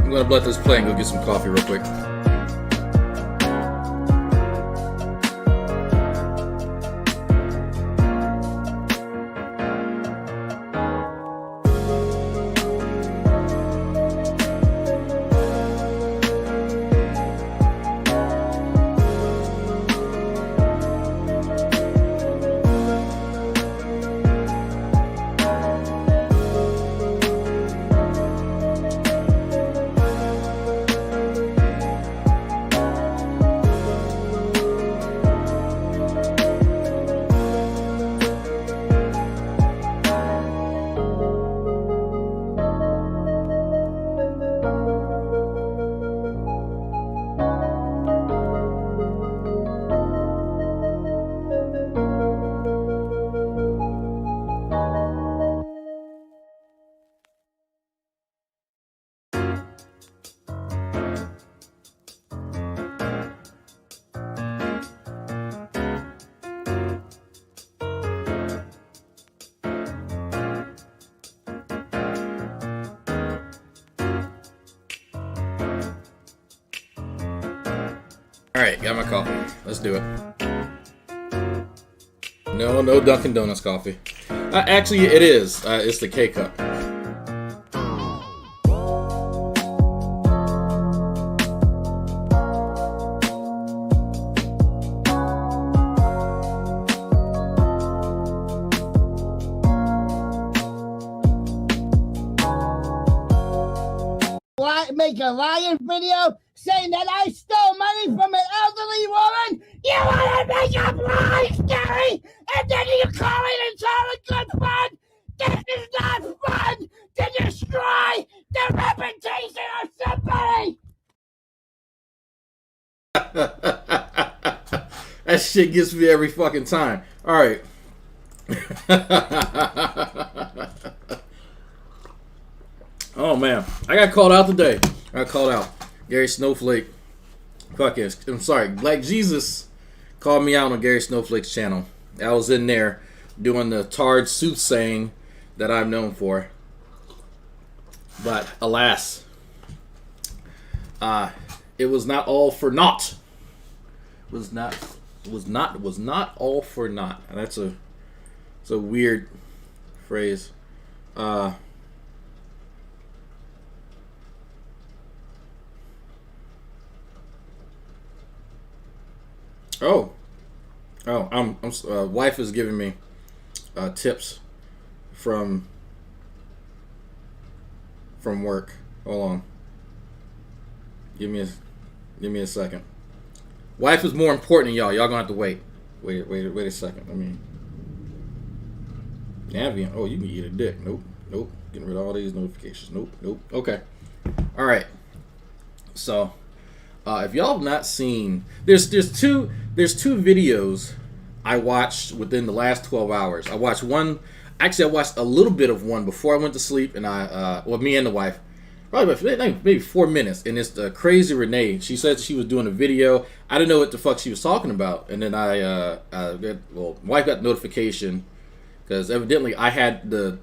I'm gonna let this play and go get some coffee real quick. Alright, got my coffee. Let's do it. No Dunkin' Donuts coffee. Actually, it is. It's the K-Cup. Make a lying video saying that I stole money from an elderly woman? You want to make up lies, Gary? And then you call it it's all a good fun? This is not fun to destroy the reputation of somebody! That shit gets me every fucking time. Alright. Oh man, I got called out today. I got called out. Gary Snowflake. Fuck it. I'm sorry. Black Jesus called me out on Gary Snowflake's channel. I was in there doing the tarred soothsaying that I'm known for. But alas, it was not all for naught. Was not all for naught. And that's a weird phrase. Wife is giving me tips from work. Hold on. Give me a second. Wife is more important than y'all. Y'all gonna have to wait. Wait a second. I mean, Navian. Oh, you can eat a dick. Nope. Getting rid of all these notifications. Nope. Okay. All right. So, if y'all have not seen, there's two videos I watched within the last 12 hours. I watched one. Actually, I watched a little bit of one before I went to sleep, and me and the wife, probably about maybe 4 minutes. And it's the Crazy Renee. She said she was doing a video. I didn't know what the fuck she was talking about, and then wife got the notification because evidently I had the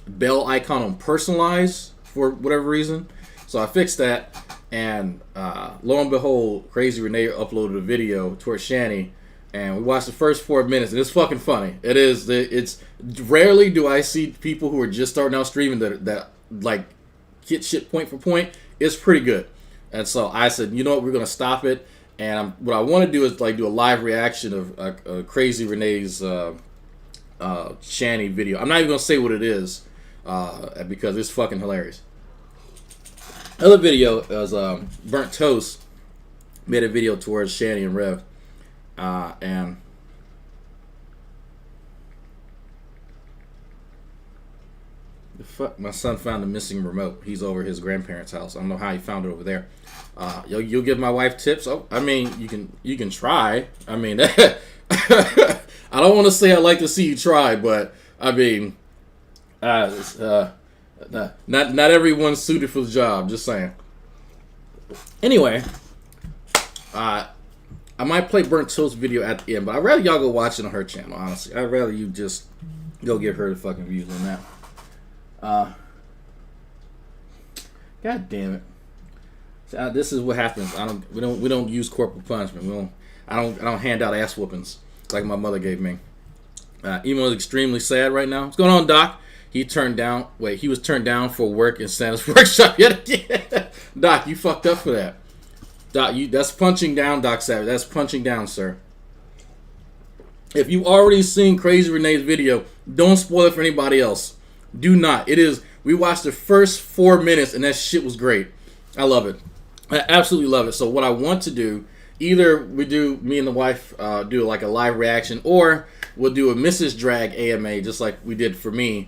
bell icon on personalized for whatever reason. So I fixed that, and lo and behold, Crazy Renee uploaded a video towards Shani, and we watched the first 4 minutes, and it's fucking funny. It is. It's rarely do I see people who are just starting out streaming that like get shit point for point. It's pretty good, and so I said, you know what, we're gonna stop it, and what I want to do is like do a live reaction of Crazy Renee's Shani video. I'm not even gonna say what it is because it's fucking hilarious. Another video was Burnt Toast made a video towards Shani and Rev, and the fuck, my son found a missing remote. He's over at his grandparents' house. I don't know how he found it over there. You'll give my wife tips. Oh, I mean, you can try. I mean, I don't want to say I like to see you try, but I mean, not everyone's suited for the job. Just saying. Anyway, I might play Burnt Toast video at the end, but I'd rather y'all go watch it on her channel. Honestly, I'd rather you just go give her the fucking views on that. God damn it. So, this is what happens. We don't use corporal punishment. I don't hand out ass whoopings like my mother gave me. Emo is extremely sad right now. What's going on, Doc? He was turned down for work in Santa's workshop yet again. Doc, you fucked up for that. Doc, that's punching down, Doc Savage. That's punching down, sir. If you've already seen Crazy Renee's video, don't spoil it for anybody else. Do not. We watched the first 4 minutes and that shit was great. I love it. I absolutely love it. So what I want to do, either me and the wife do like a live reaction, or we'll do a Mrs. Drag AMA just like we did for me,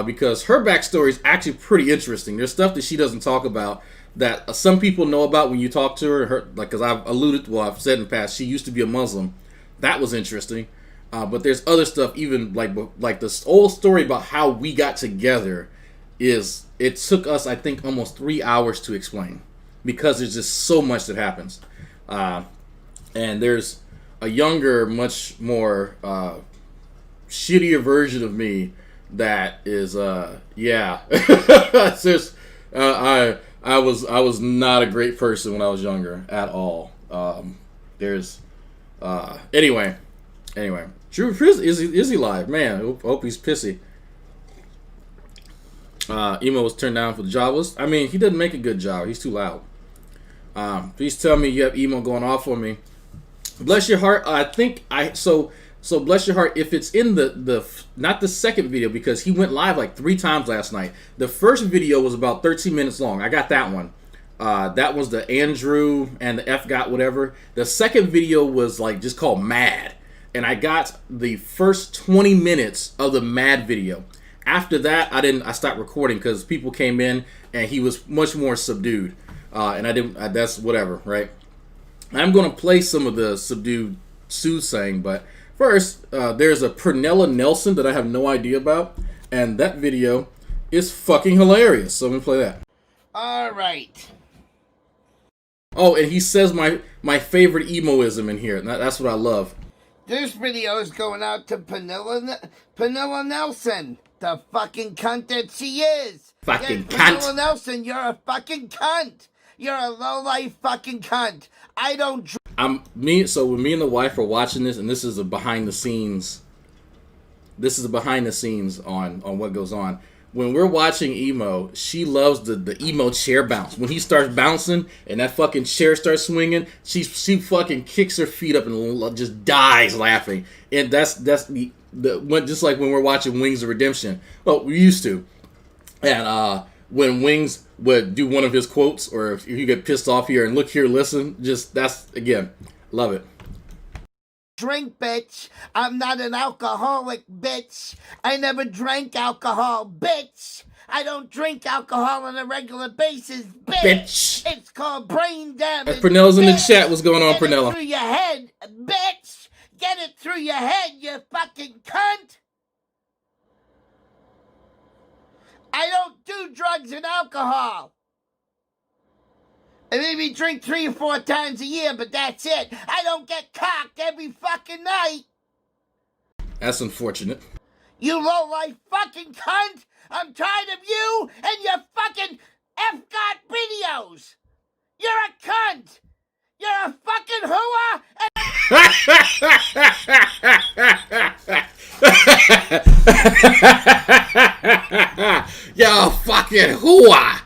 because her backstory is actually pretty interesting. There's stuff that she doesn't talk about that some people know about when you talk to her. Like, because I've said in the past, she used to be a Muslim. That was interesting. But there's other stuff, even like this old story about how we got together. It took us, I think, almost 3 hours to explain, because there's just so much that happens. And there's a younger, much more shittier version of me that is, yeah. It's just, I was not a great person when I was younger at all. Anyway. Drew, is he live? Man, I hope he's pissy. Emo was turned down for the Jawas. I mean, he doesn't make a good job. He's too loud. Please tell me you have Emo going off on me. Bless your heart. So bless your heart. If it's in the not the second video, because he went live like 3 times last night. The first video was about 13 minutes long. I got that one. That was the Andrew and the F got whatever. The second video was like just called Mad. And I got the first 20 minutes of the Mad video. After that, I stopped recording because people came in and he was much more subdued. That's whatever, right? I'm going to play some of the subdued Soothsaying, but first, there's a Pernella Nelson that I have no idea about, and that video is fucking hilarious. So I'm going to play that. All right. Oh, and he says my favorite emoism in here. That's what I love. This video is going out to Pernella Nelson, the fucking cunt that she is. Fucking cunt. cunt. Pernella Nelson, you're a fucking cunt. You're a low-life fucking cunt. I don't... So when me and the wife are watching this, and this is a behind the scenes. This is a behind the scenes on what goes on. When we're watching Emo, she loves the Emo chair bounce. When he starts bouncing and that fucking chair starts swinging, she fucking kicks her feet up and just dies laughing. And that's the just like when we're watching Wings of Redemption. Well, we used to. And when Wings would do one of his quotes, or if you get pissed off here and look here, listen, that's again, love it. Drink, bitch. I'm not an alcoholic, bitch. I never drank alcohol, bitch. I don't drink alcohol on a regular basis, bitch. It's called brain damage. Pernella's in the chat. What's going on, Pernella? Get it through your head, bitch. Get it through your head, you fucking cunt. I don't do drugs and alcohol. I maybe drink 3 or 4 times a year, but that's it. I don't get cocked every fucking night. That's unfortunate. You low-life fucking cunt! I'm tired of you and your fucking F-got videos! You're a cunt! You're a fucking hooah! You're a fucking hooah!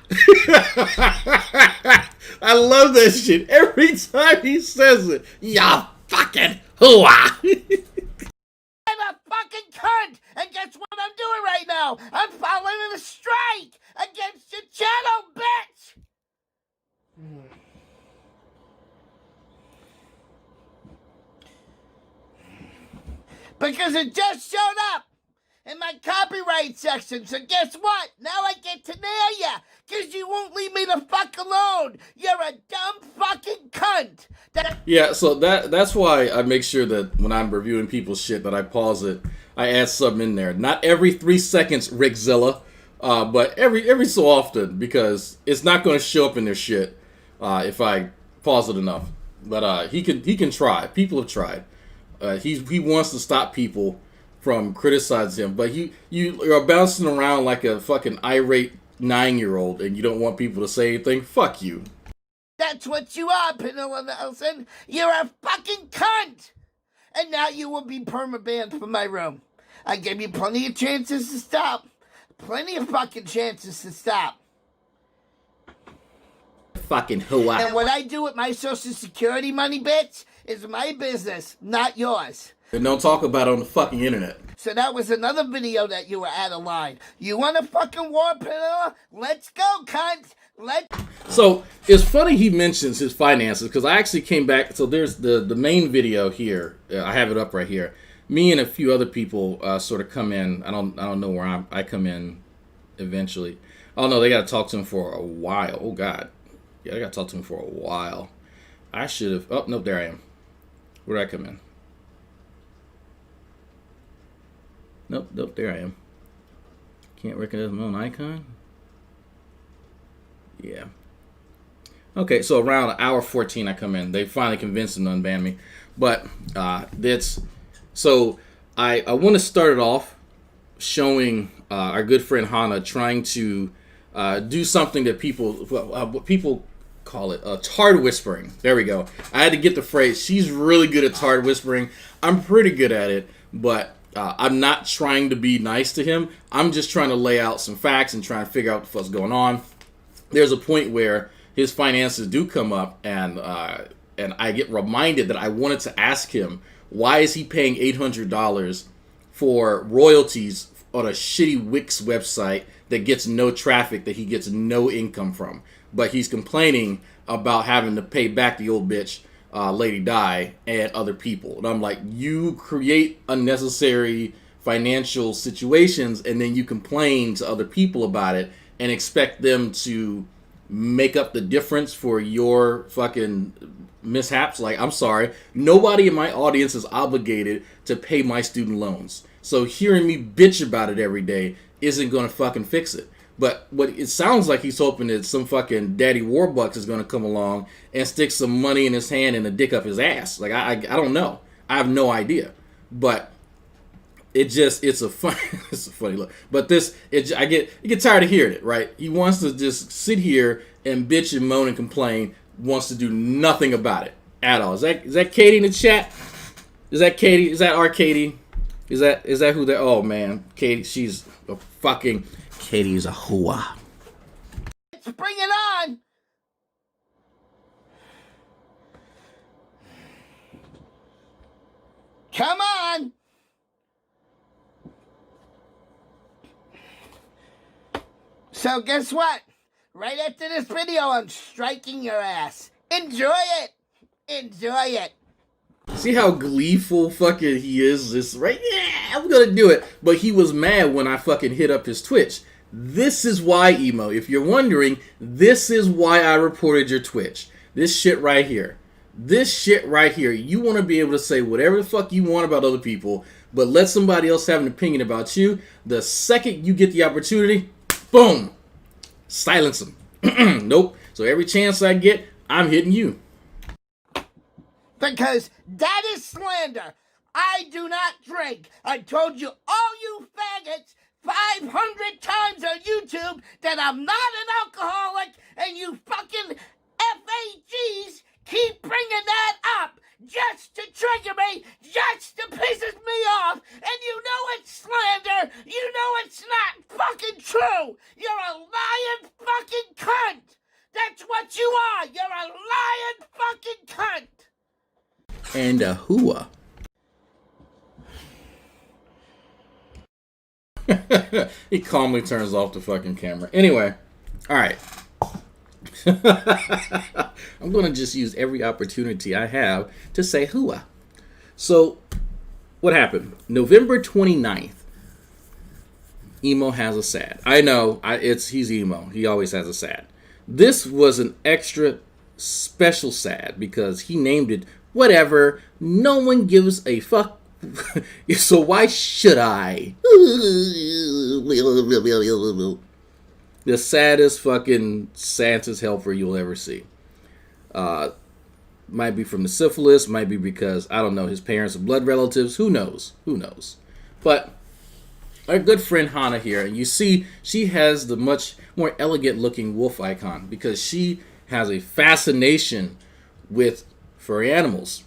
I love that shit. Every time he says it, ya fucking hooah. I'm a fucking cunt, and guess what I'm doing right now? I'm filing a strike against your channel, bitch. Because it just showed up in my copyright section. So guess what? Now I get to nail ya. Because you won't leave me the fuck alone. You're a dumb fucking cunt. Yeah, so that's why I make sure that when I'm reviewing people's shit that I pause it. I add something in there. Not every 3 seconds, Rickzilla. But every so often. Because it's not going to show up in their shit if I pause it enough. But he can try. People have tried. He wants to stop people from criticizing him, but you are bouncing around like a fucking irate 9-year-old and you don't want people to say anything, fuck you. That's what you are, Pamela Nelson. You're a fucking cunt. And now you will be perma-banned from my room. I gave you plenty of chances to stop. Plenty of fucking chances to stop. Fucking hooah. And what I do with my Social Security money, bitch, is my business, not yours. And don't talk about it on the fucking internet. So that was another video that you were out of line. You want a fucking war, Pamela? Let's go, cunt. So it's funny he mentions his finances because I actually came back. So there's the main video here. I have it up right here. Me and a few other people sort of come in. I don't know where I come in eventually. Oh no, they got to talk to him for a while. Oh God, yeah, I got to talk to him for a while. I should have. Oh no, there I am. Where did I come in? Nope, there I am. Can't recognize my own icon. Yeah. Okay, so around hour 14 I come in. They finally convinced him to unban me. But that's so I want to start it off showing our good friend Hannah trying to do something that what people call it tard whispering. There we go. I had to get the phrase. She's really good at tard whispering. I'm pretty good at it, but I'm not trying to be nice to him. I'm just trying to lay out some facts and try and figure out what's going on. There's a point where his finances do come up, and I get reminded that I wanted to ask him, why is he paying $800 for royalties on a shitty Wix website that gets no traffic, that he gets no income from? But he's complaining about having to pay back the old bitch, Lady Di, and other people. And I'm like, you create unnecessary financial situations, and then you complain to other people about it, and expect them to make up the difference for your fucking mishaps. Like, I'm sorry, nobody in my audience is obligated to pay my student loans. So hearing me bitch about it every day isn't going to fucking fix it. But what it sounds like, he's hoping that some fucking Daddy Warbucks is going to come along and stick some money in his hand and a dick up his ass. Like, I don't know. I have no idea. But it's a funny look. But I get tired of hearing it, right? He wants to just sit here and bitch and moan and complain, wants to do nothing about it at all. Is that Katie in the chat? Is that Katie? Is that our Katie? Is that who that? Oh man, Katie, she's a fucking Katie's a hooah. Let's bring it on. Come on. So guess what? Right after this video, I'm striking your ass. Enjoy it. Enjoy it. See how gleeful fucking he is? This right? Yeah, I'm gonna do it. But he was mad when I fucking hit up his Twitch. This is why, Emo. If you're wondering, this is why I reported your Twitch. This shit right here. This shit right here. You want to be able to say whatever the fuck you want about other people, but let somebody else have an opinion about you. The second you get the opportunity, boom, silence them. Nope. So every chance I get, I'm hitting you. Because that is slander. I do not drink. I told you, all you faggots, 500 times on YouTube that I'm not an alcoholic, and you fucking FAGs keep bringing that up just to trigger me, just to pisses me off, and you know it's slander, you know it's not fucking true. You're a lying fucking cunt. That's what you are. You're a lying fucking cunt. And a hooah. He calmly turns off the fucking camera. Anyway, all right. I'm going to just use every opportunity I have to say hooah. So, what happened? November 29th, Emo has a sad. I know, he's Emo. He always has a sad. This was an extra special sad because he named it whatever. No one gives a fuck. So why should I? The saddest fucking Santa's helper you'll ever see. Might be from the syphilis, might be because, I don't know, his parents are blood relatives. Who knows? Who knows? But, our good friend Hana here, and you see she has the much more elegant looking wolf icon because she has a fascination with furry animals.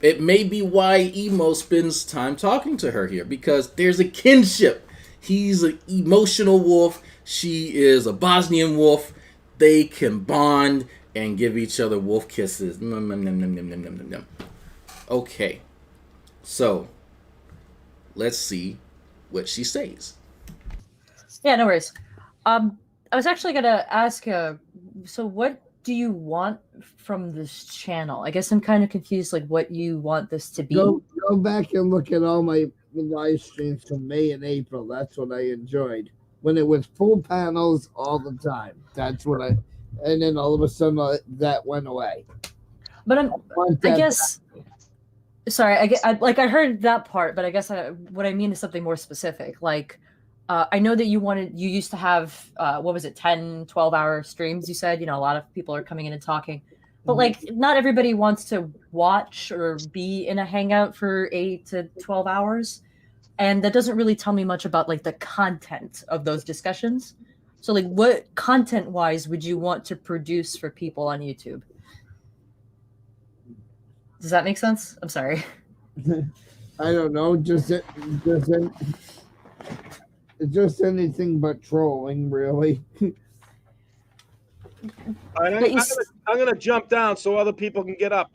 It may be why Emo spends time talking to her here, because there's a kinship. He's an emotional wolf. She is a Bosnian wolf. They can bond and give each other wolf kisses. Nom, nom, nom, nom, nom, nom, nom, nom. Okay. So, let's see what she says. Yeah, no worries. I was actually going to ask, so what do you want from this channel? I guess I'm kind of confused, like what you want this to be. Go back and look at all my live streams from May and April. That's what I enjoyed. When it was full panels all the time. That's what and then all of a sudden that went away. But I guess, sorry, I heard that part, but I guess what I mean is something more specific. Like, I know that you used to have, 10, 12-hour streams, you said, a lot of people are coming in and talking, but like not everybody wants to watch or be in a hangout for 8 to 12 hours. And that doesn't really tell me much about like the content of those discussions. So like what content wise would you want to produce for people on YouTube? Does that make sense? I'm sorry. I don't know. Just anything but trolling, really. All right, I'm gonna jump down so other people can get up.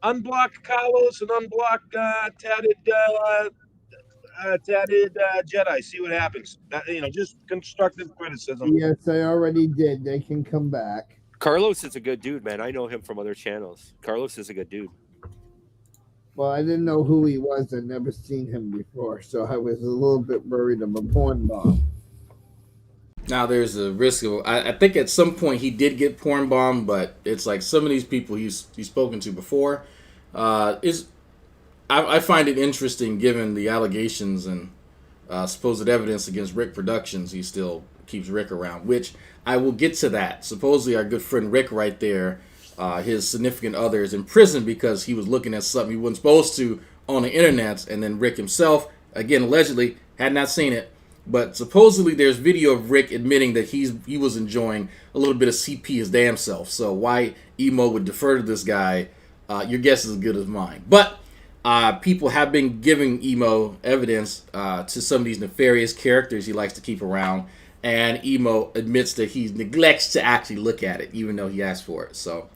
Unblock Carlos and unblock tatted Jedi. See what happens. Just constructive criticism. Yes, I already did. They can come back. Carlos is a good dude, man. I know him from other channels. Carlos is a good dude. Well, I didn't know who he was. I'd never seen him before, so I was a little bit worried of a porn bomb. Now, there's a risk of... I think at some point he did get porn bombed, but it's like some of these people he's spoken to before. I find it interesting, given the allegations and supposed evidence against Rick Productions. He still keeps Rick around, which I will get to that. Supposedly, our good friend Rick right there, his significant other is in prison because he was looking at something he wasn't supposed to on the internet, and then Rick himself, again, allegedly, had not seen it, but supposedly there's video of Rick admitting that he was enjoying a little bit of CP his damn self. So why Emo would defer to this guy, your guess is as good as mine. But people have been giving Emo evidence to some of these nefarious characters he likes to keep around, and Emo admits that he neglects to actually look at it, even though he asked for it. So,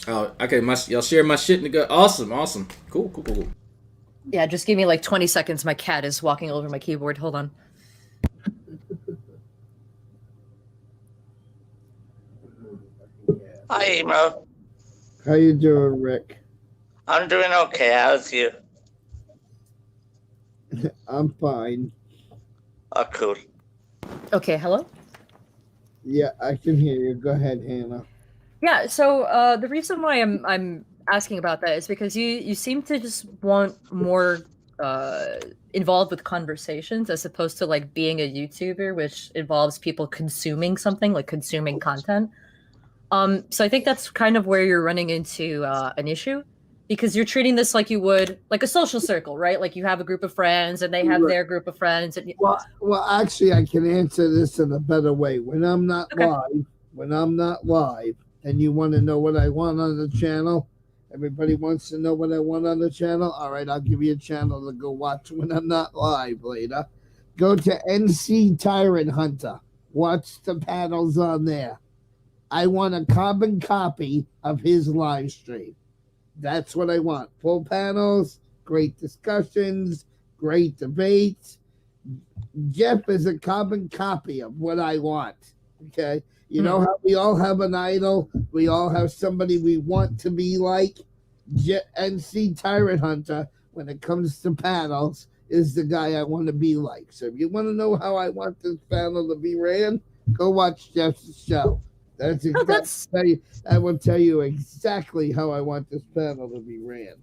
okay, y'all share my shit in the gut. Awesome. Cool. Yeah, just give me like 20 seconds. My cat is walking over my keyboard. Hold on. Hi, Emo. How you doing, Rick? I'm doing okay. How's you? I'm fine. Oh, cool. Okay, hello? Yeah, I can hear you. Go ahead, Hannah. Yeah, so the reason why I'm asking about that is because you seem to just want more involved with conversations as opposed to like being a YouTuber, which involves people consuming something, like consuming content. So I think that's kind of where you're running into an issue, because you're treating this like you would like a social circle, right? Like you have a group of friends and they have their group of friends. And well, actually, I can answer this in a better way. When I'm not live, and you want to know what I want on the channel, everybody wants to know what I want on the channel. All right, I'll give you a channel to go watch when I'm not live later. Go to NC Tyrant Hunter. Watch the panels on there. I want a carbon copy of his live stream. That's what I want. Full panels, great discussions, great debates. Jeff is a carbon copy of what I want. Okay? You know how we all have an idol? We all have somebody we want to be like? NC Tyrant Hunter, when it comes to panels, is the guy I want to be like. So if you want to know how I want this panel to be ran, go watch Jeff's show. I will tell you exactly how I want this panel to be ran.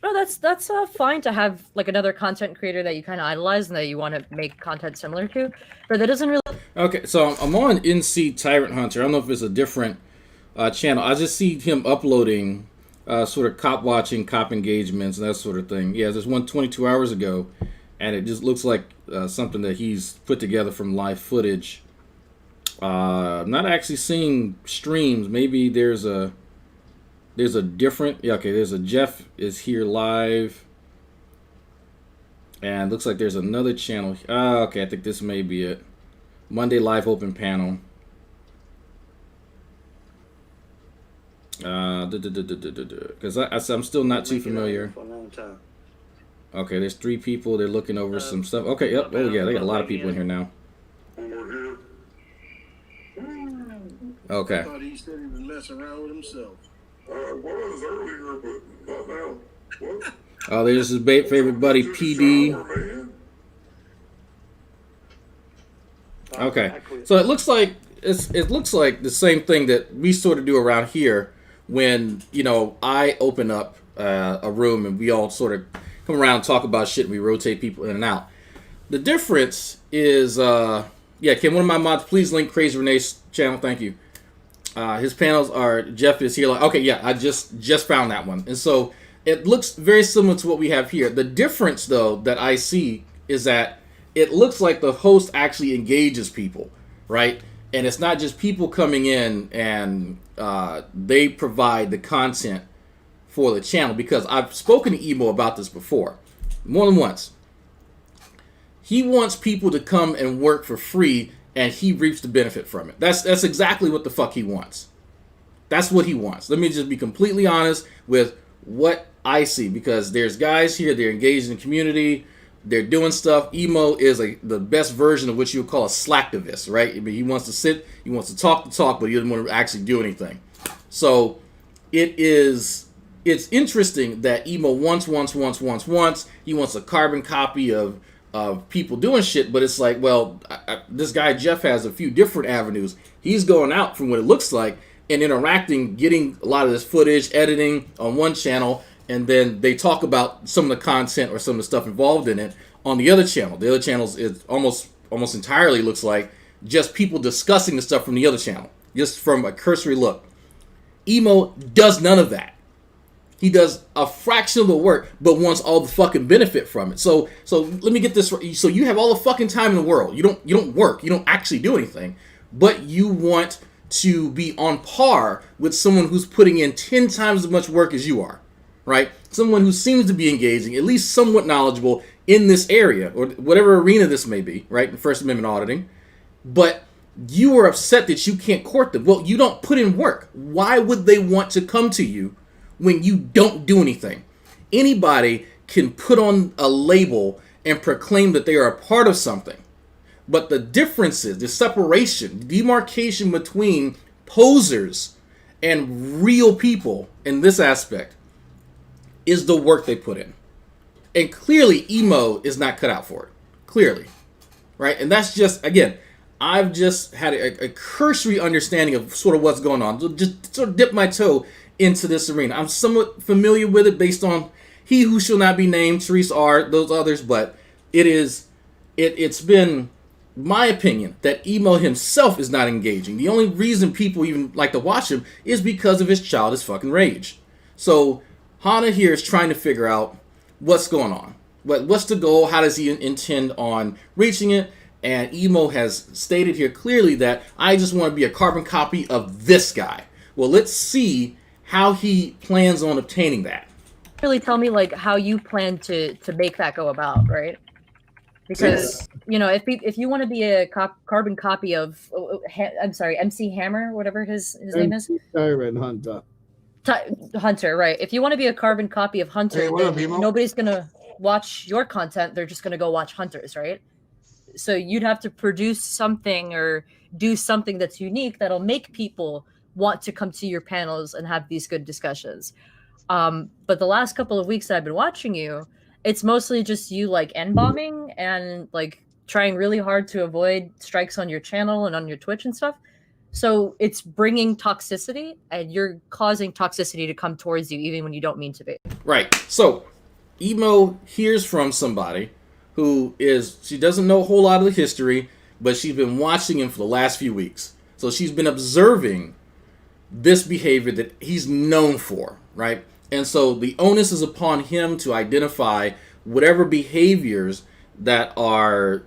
No, that's fine to have like another content creator that you kind of idolize and that you want to make content similar to, but that doesn't really. Okay, so I'm on NC Tyrant Hunter. I don't know if it's a different channel. I just see him uploading sort of cop watching, cop engagements, and that sort of thing. Yeah, there's one 22 hours ago, and it just looks like something that he's put together from live footage. I'm not actually seeing streams. Maybe there's a different. Yeah, okay. There's a Jeff is here live, and looks like there's another channel. Okay, I think this may be it. Monday live open panel. Because I'm still not too familiar. Okay, there's 3 people. They're looking over some stuff. Okay, yep. Oh yeah, they got a lot of people in here now. Okay. I thought he said he was messing around with himself. I was earlier, but not now. What? Oh, there's his favorite buddy, PD. Okay, so it looks like the same thing that we sort of do around here when, you know, I open up a room and we all sort of come around and talk about shit and we rotate people in and out. The difference is, yeah, can one of my mods please link Crazy Renee's channel? Thank you. His panels are Jeff is here. Like, okay, yeah, I just found that one. And so it looks very similar to what we have here. The difference, though, that I see is that it looks like the host actually engages people, right? And it's not just people coming in and they provide the content for the channel, because I've spoken to Emo about this before, more than once. He wants people to come and work for free, and he reaps the benefit from it. That's exactly what the fuck he wants. That's what he wants. Let me just be completely honest with what I see, because there's guys here, they're engaged in the community, they're doing stuff. Emo is the best version of what you would call a slacktivist, right? I mean, he wants to sit, he wants to talk, but he doesn't want to actually do anything. So it's interesting that Emo wants. He wants a carbon copy of people doing shit, but it's like, well, this guy Jeff has a few different avenues. He's going out from what it looks like and interacting, getting a lot of this footage, editing on one channel, and then they talk about some of the content or some of the stuff involved in it on the other channel. The other channels is almost entirely looks like just people discussing the stuff from the other channel, just from a cursory look. Emo does none of that. He does a fraction of the work, but wants all the fucking benefit from it. So let me get this right. So you have all the fucking time in the world. You don't work. You don't actually do anything, but you want to be on par with someone who's putting in 10 times as much work as you are, right? Someone who seems to be engaging, at least somewhat knowledgeable in this area or whatever arena this may be, right? In First Amendment auditing, but you are upset that you can't court them. Well, you don't put in work. Why would they want to come to you when you don't do anything? Anybody can put on a label and proclaim that they are a part of something. But the difference is, the separation, demarcation between posers and real people in this aspect is the work they put in. And clearly, Emo is not cut out for it. Clearly. Right? And that's just, again, I've just had a cursory understanding of sort of what's going on. So just sort of dip my toe into this arena. I'm somewhat familiar with it based on He Who Shall Not Be Named, Therese R., those others, but it's been my opinion that Emo himself is not engaging. The only reason people even like to watch him is because of his childish fucking rage. So Hana here is trying to figure out what's going on. What's the goal? How does he intend on reaching it? And Emo has stated here clearly that I just want to be a carbon copy of this guy. Well, let's see how he plans on obtaining that. Really tell me like how you plan to make that go about, right? Because you know, if you want to be a carbon copy of, I'm sorry, MC Hammer, whatever his name is. Hunter. Hunter, right? If you want to be a carbon copy of Hunter, Hey, nobody's gonna watch your content. They're just gonna go watch Hunter's, right? So you'd have to produce something or do something that's unique that'll make people want to come to your panels and have these good discussions. But the last couple of weeks that I've been watching you, it's mostly just you like N-bombing and like trying really hard to avoid strikes on your channel and on your Twitch and stuff. So it's bringing toxicity, and you're causing toxicity to come towards you even when you don't mean to be. Right. So Emo hears from somebody who she doesn't know a whole lot of the history, but she's been watching him for the last few weeks. So she's been observing this behavior that he's known for, right? And so the onus is upon him to identify whatever behaviors that are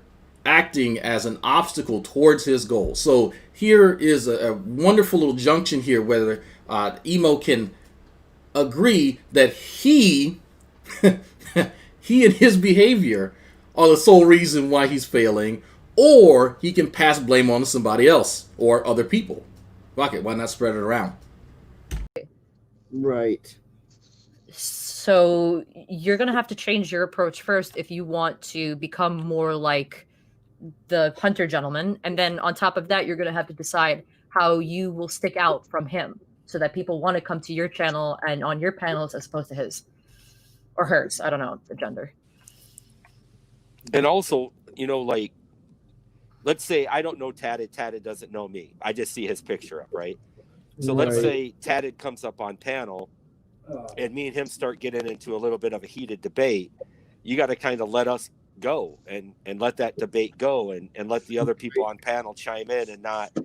acting as an obstacle towards his goal. So here is a wonderful little junction here where Emo can agree that he he and his behavior are the sole reason why he's failing, or he can pass blame on to somebody else or other people. Fuck it, why not spread it around? Right. So you're going to have to change your approach first if you want to become more like the hunter gentleman. And then on top of that, you're going to have to decide how you will stick out from him so that people want to come to your channel and on your panels as opposed to his or hers. I don't know the gender. And also, you know, like, let's say I don't know Tatted. Tatted doesn't know me. I just see his picture up, right? So let's say Tatted comes up on panel and me and him start getting into a little bit of a heated debate. You got to kind of let us go and let that debate go and let the other people on panel chime in and not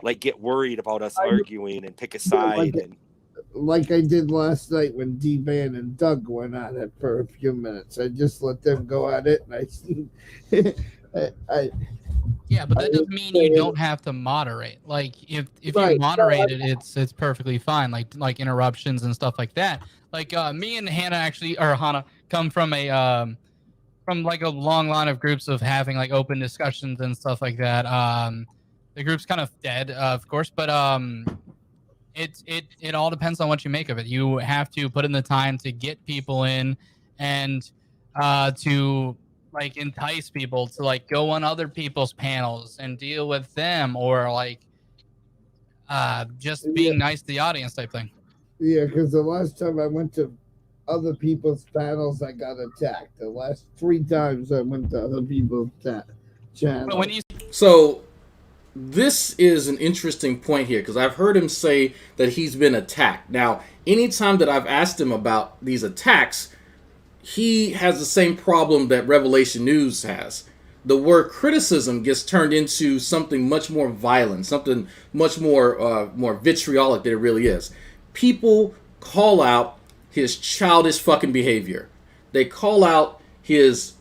like get worried about us arguing and pick a side. Like I did last night when D-Van and Doug went at it for a few minutes. I just let them go at it, and yeah, but that doesn't mean you don't have to moderate. Like if you moderate it, it's perfectly fine. Like interruptions and stuff like that. Like me and Hannah come from a from like a long line of groups of having like open discussions and stuff like that. The group's kind of dead, of course, but it all depends on what you make of it. You have to put in the time to get people in and to like entice people to like go on other people's panels and deal with them, or like just being nice to the audience type thing. Yeah, because the last time I went to other people's panels, I got attacked. The last 3 times I went to other people's channels. But when you So this is an interesting point here because I've heard him say that he's been attacked. Now, anytime that I've asked him about these attacks, he has the same problem that Revelation News has. The word criticism gets turned into something much more violent, something much more more vitriolic than it really is. People call out his childish fucking behavior. They call out his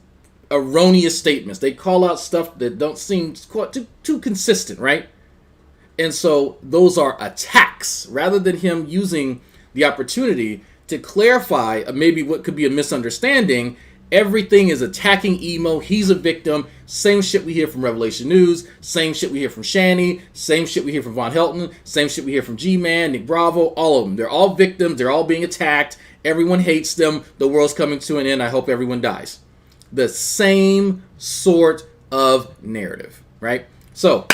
erroneous statements. They call out stuff that don't seem quite too consistent, right? And so those are attacks rather than him using the opportunity to clarify maybe what could be a misunderstanding. Everything is attacking Emo. He's a victim. Same shit we hear from Revelation News. Same shit we hear from Shani. Same shit we hear from Von Helton. Same shit we hear from G-Man, Nick Bravo, all of them. They're all victims. They're all being attacked. Everyone hates them. The world's coming to an end. I hope everyone dies. The same sort of narrative, right? So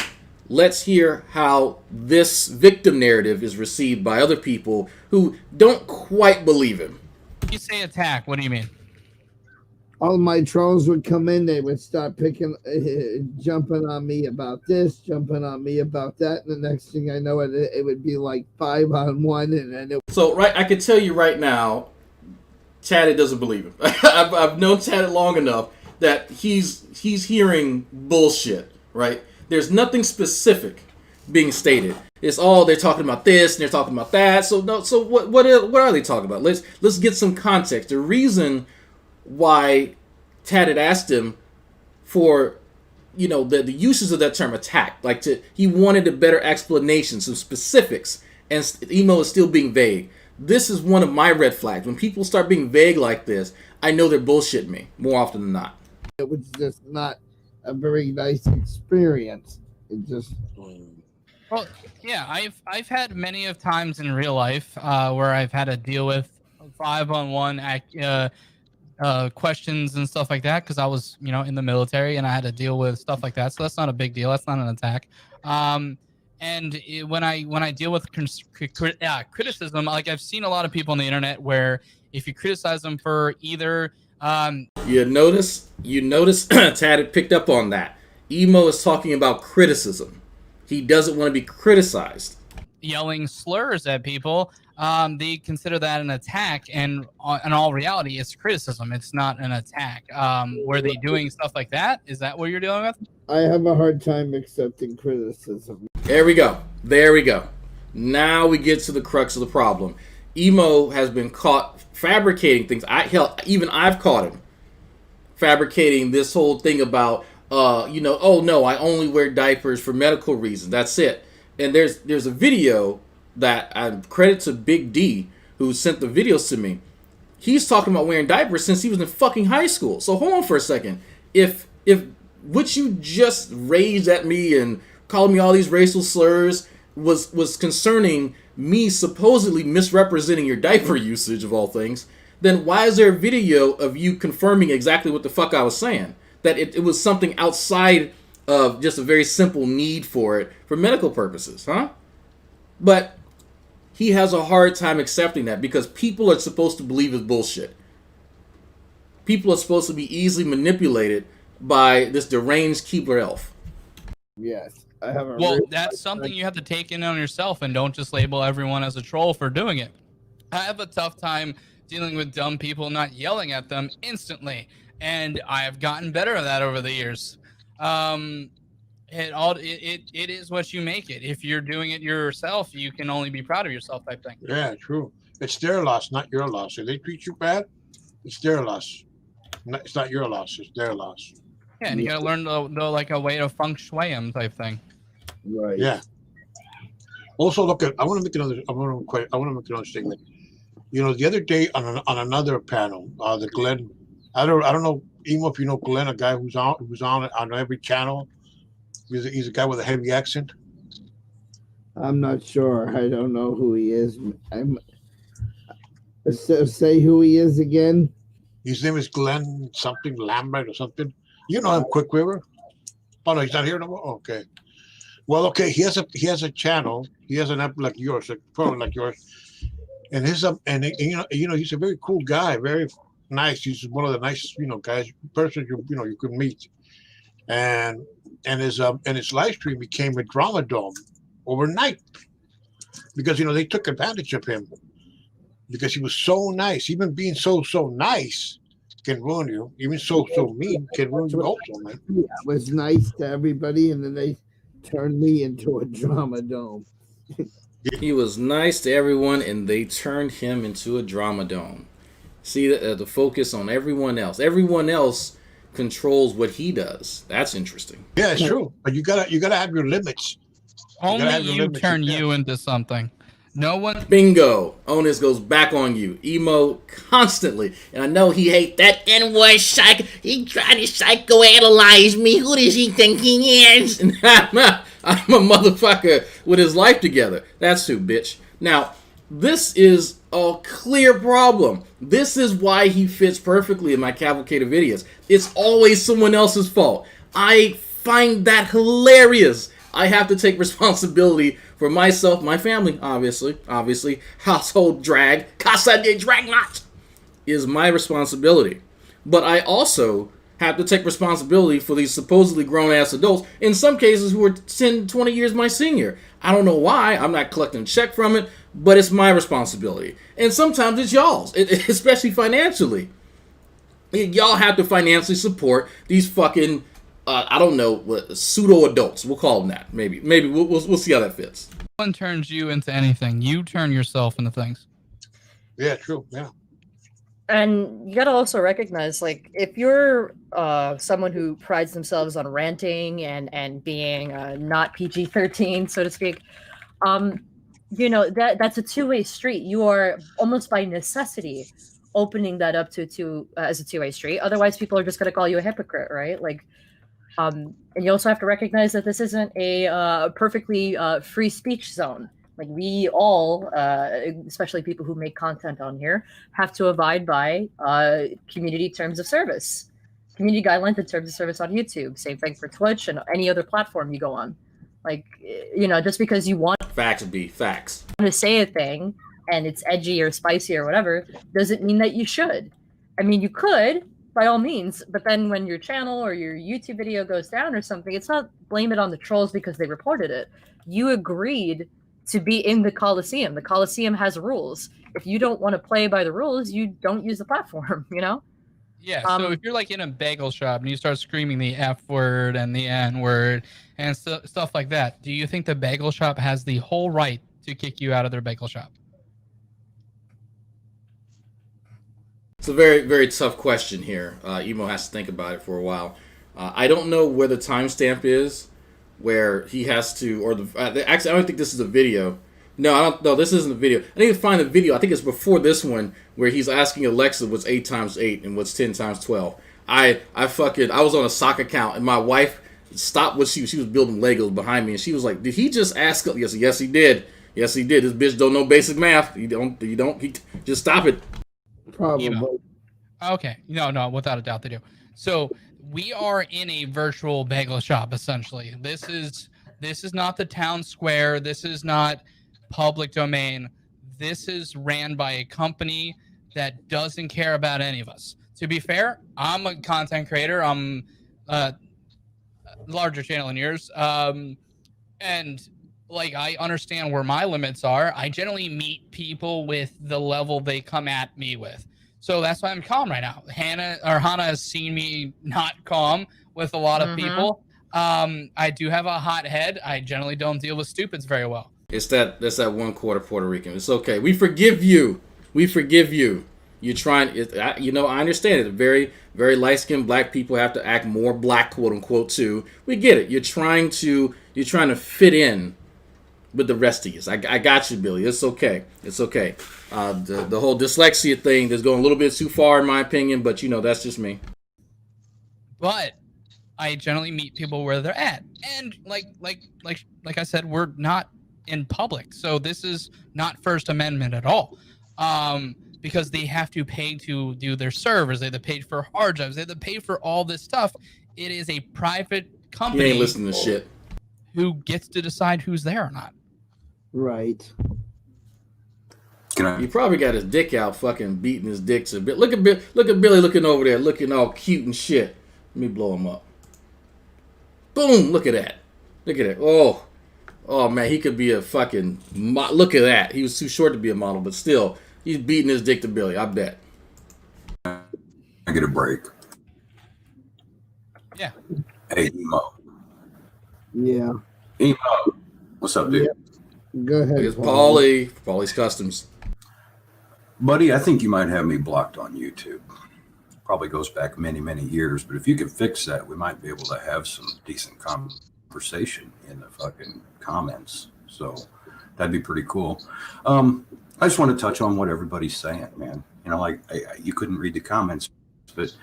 let's hear how this victim narrative is received by other people who don't quite believe him. you say attack, what do you mean? All my trolls would come in, they would start jumping on me about this, jumping on me about that, and the next thing I know, it would be like 5-on-1, and then it. So, right, I can tell you right now, Tatted doesn't believe him. I've known Tatted long enough that he's hearing bullshit, right? There's nothing specific being stated. It's all they're talking about this and they're talking about that. So what are they talking about? Let's get some context. The reason why Tatted asked him for, the uses of that term attack, he wanted a better explanation, some specifics, and Emo is still being vague. This is one of my red flags. When people start being vague like this, I know they're bullshitting me more often than not. It was just not a very nice experience. It just. Well, yeah, I've had many of times in real life where I've had to deal with 5-on-1 questions and stuff like that because I was, in the military and I had to deal with stuff like that. So that's not a big deal. That's not an attack. When I deal with criticism, like I've seen a lot of people on the internet where if you criticize them for either, you notice Tatted picked up on that. Emo is talking about criticism. He doesn't want to be criticized. Yelling slurs at people, they consider that an attack, and in all reality, it's criticism. It's not an attack. Were they doing stuff like that? Is that what you're dealing with? I have a hard time accepting criticism. There we go. Now we get to the crux of the problem. Emo has been caught fabricating things. Even I've caught him fabricating this whole thing about, oh no, I only wear diapers for medical reasons. That's it. And there's a video that I credit to Big D, who sent the videos to me. He's talking about wearing diapers since he was in fucking high school. So hold on for a second. If what you just raised at me and called me all these racial slurs was concerning me supposedly misrepresenting your diaper usage of all things, then why is there a video of you confirming exactly what the fuck I was saying? That it was something outside of just a very simple need for it for medical purposes, huh? But he has a hard time accepting that because people are supposed to believe his bullshit. People are supposed to be easily manipulated by this deranged Keebler elf. Yes. Well, that's something you have to take in on yourself and don't just label everyone as a troll for doing it. I have a tough time dealing with dumb people, not yelling at them instantly, and I have gotten better at that over the years. It is what you make it. If you're doing it yourself, you can only be proud of yourself, type thing. Yeah, true. It's their loss, not your loss. If they treat you bad, it's their loss. It's not your loss. It's their loss. Yeah, and you gotta learn the like a way to feng shui them type thing. Right. Yeah. Also, look at. I want to make another statement. You know, the other day on another panel, the Glenn. I don't know, Emo, if you know Glenn, a guy who's on every channel. He's a guy with a heavy accent. I'm not sure. I don't know who he is. Say who he is again. His name is Glenn something Lambert or something. You know him, Quick River. Oh no, he's not here no more. Okay. Well, okay. He has a channel. He has an app like yours, probably like yours. And he's a very cool guy, very nice. He's one of the nicest guys, person you could meet. And his live stream became a drama dome overnight because they took advantage of him because he was so nice. Even being so nice can ruin you. Even so mean can ruin you also, man. I was nice to everybody, and then they turned me into a drama dome. He was nice to everyone, and they turned him into a drama dome. See, the focus on everyone else. Everyone else controls what he does. That's interesting. Yeah, it's true. But you gotta have your limits. Only you turn you into something. No one. Bingo. Onus goes back on you. Emo constantly. And I know he hate that N-word psych. He tried to psychoanalyze me. Who does he think he is? And I'm a motherfucker with his life together. That's who, bitch. Now, this is a clear problem. This is why he fits perfectly in my Cavalcade of videos. It's always someone else's fault. I find that hilarious. I have to take responsibility for myself, my family, obviously. Household drag, Casa de Dragnauct is my responsibility. But I also have to take responsibility for these supposedly grown-ass adults, in some cases who are 10, 20 years my senior. I don't know why. I'm not collecting a check from it, but it's my responsibility. And sometimes it's y'all's, especially financially. Y'all have to financially support these fucking, I don't know, pseudo-adults. We'll call them that. Maybe we'll see how that fits. No one turns you into anything. You turn yourself into things. Yeah, true. Yeah. And you gotta also recognize, like, if you're someone who prides themselves on ranting and being not PG-13, so to speak, that's a two-way street. You are almost by necessity opening that up as a two-way street. Otherwise, people are just gonna call you a hypocrite, right? Like, and you also have to recognize that this isn't a perfectly free speech zone. Like, we all, especially people who make content on here, have to abide by community terms of service, community guidelines and terms of service on YouTube. Same thing for Twitch and any other platform you go on. Like, just because you want facts to say a thing and it's edgy or spicy or whatever, doesn't mean that you should. I mean, you could, by all means, but then when your channel or your YouTube video goes down or something, it's not blame it on the trolls because they reported it. You agreed to be in the Coliseum. The Coliseum has rules. If you don't want to play by the rules, you don't use the platform, Yeah, so if you're like in a bagel shop and you start screaming the F word and the N word and stuff like that, do you think the bagel shop has the whole right to kick you out of their bagel shop? a very, very tough question here. Emo has to think about it for a while. I don't know where the timestamp is, where he has to, or actually, I don't think this is a video. No, I don't. No, this isn't a video. I need to find the video. I think it's before this one, where he's asking Alexa what's 8 times 8 and what's 10 times 12. I was on a sock account, and my wife stopped what she was building Legos behind me, and she was like, "Did he just ask?" Yes, he did. Yes, he did. This bitch don't know basic math. You don't. Just stop it. Probably. Okay. No, without a doubt they do. So we are in a virtual bagel shop, essentially. This is not the town square. This is not public domain. This is ran by a company that doesn't care about any of us. To be fair, I'm a content creator. I'm a larger channel than yours. And like, I understand where my limits are. I generally meet people with the level they come at me with. So that's why I'm calm right now. Hannah has seen me not calm with a lot of people. I do have a hot head. I generally don't deal with stupids very well. That's that 1/4 Puerto Rican. It's okay. We forgive you. We forgive you. You're trying. I understand it. Very, very light-skinned black people have to act more black, quote unquote, too. We get it. You're trying to fit in with the rest of you. I got you, Billy. It's okay. It's okay. The whole dyslexia thing is going a little bit too far, in my opinion. But that's just me. But I generally meet people where they're at, and like I said, we're not in public, so this is not First Amendment at all. Because they have to pay to do their servers, they have to pay for hard drives, they have to pay for all this stuff. It is a private company. You ain't listening to shit. Who gets to decide who's there or not? Right. He probably got his dick out, fucking beating his dick to bit. Look at Billy looking over there, looking all cute and shit. Let me blow him up. Boom! Look at that. Look at it. Oh man, he could be a fucking. Look at that. He was too short to be a model, but still, he's beating his dick to Billy. I bet. I get a break. Yeah. Hey, Emo. Yeah. Emo. What's up, dude? Yeah. Go ahead. It's Paulie's Customs. Buddy, I think you might have me blocked on YouTube. Probably goes back many, many years, but if you can fix that, we might be able to have some decent conversation in the fucking comments. So that'd be pretty cool. I just want to touch on what everybody's saying, man. You couldn't read the comments, but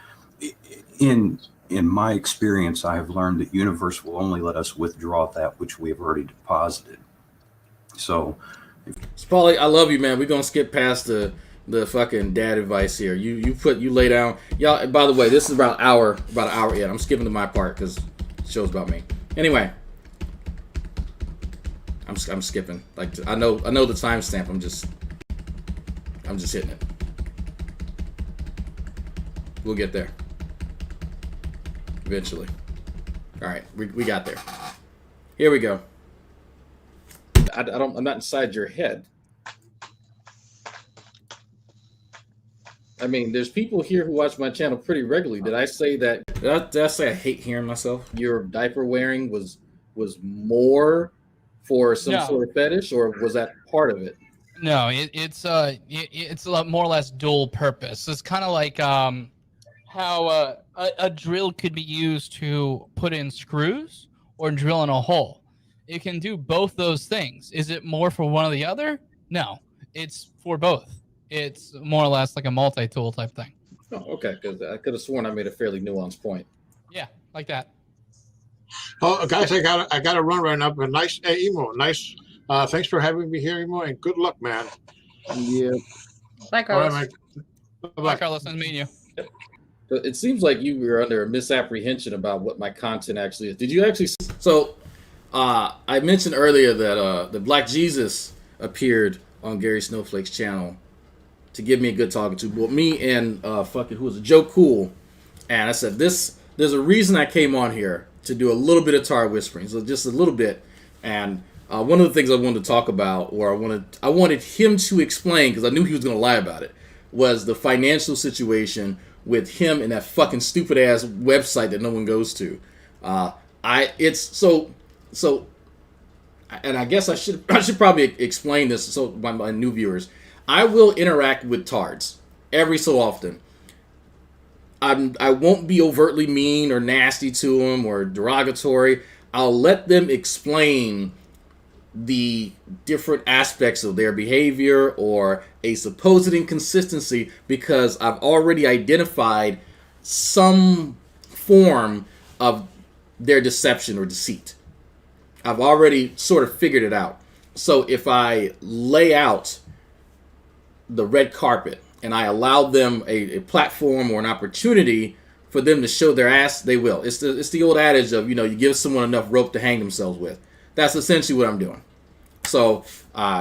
in my experience, I have learned that universe will only let us withdraw that which we have already deposited. So, Paulie, I love you, man. We're gonna skip past the fucking dad advice here. You lay down, y'all. By the way, this is about an hour. Yeah, I'm skipping to my part because the show's about me. Anyway, I'm skipping. Like, I know the timestamp. I'm just hitting it. We'll get there eventually. All right, we got there. Here we go. I'm not inside your head. I mean, there's people here who watch my channel pretty regularly. Did I say that? Did I say I hate hearing myself? Your diaper wearing was more for some sort of fetish, or was that part of it? No, it's a lot more or less dual purpose. It's kind of like how a drill could be used to put in screws or drill in a hole. It can do both those things. Is it more for one or the other? No, it's for both. It's more or less like a multi-tool type thing. Oh, okay, because I could have sworn I made a fairly nuanced point. Yeah, like that. Oh, guys, I got to run right now. But nice, Emo. Nice. Thanks for having me here, Emo, and good luck, man. Yeah. Bye, Carlos. All right, Bye, Carlos. Nice meeting you. It seems like you were under a misapprehension about what my content actually is. Did you actually? So, I mentioned earlier that the Black Jesus appeared on Gary Snowflake's channel to give me a good talking to. But me and who was it, Joe Cool, and I said there's a reason I came on here to do a little bit of tar whispering, so just a little bit. And one of the things I wanted to talk about, or I wanted him to explain, because I knew he was going to lie about it, was the financial situation with him and that fucking stupid ass website that no one goes to. And I guess I should probably explain this so my new viewers. I will interact with tards every so often, I won't be overtly mean or nasty to them or derogatory. I'll let them explain the different aspects of their behavior or a supposed inconsistency because I've already identified some form of their deception or deceit. I've already sort of figured it out. So if I lay out the red carpet and I allow them a platform or an opportunity for them to show their ass, they will. It's the old adage of, you give someone enough rope to hang themselves with. That's essentially what I'm doing. So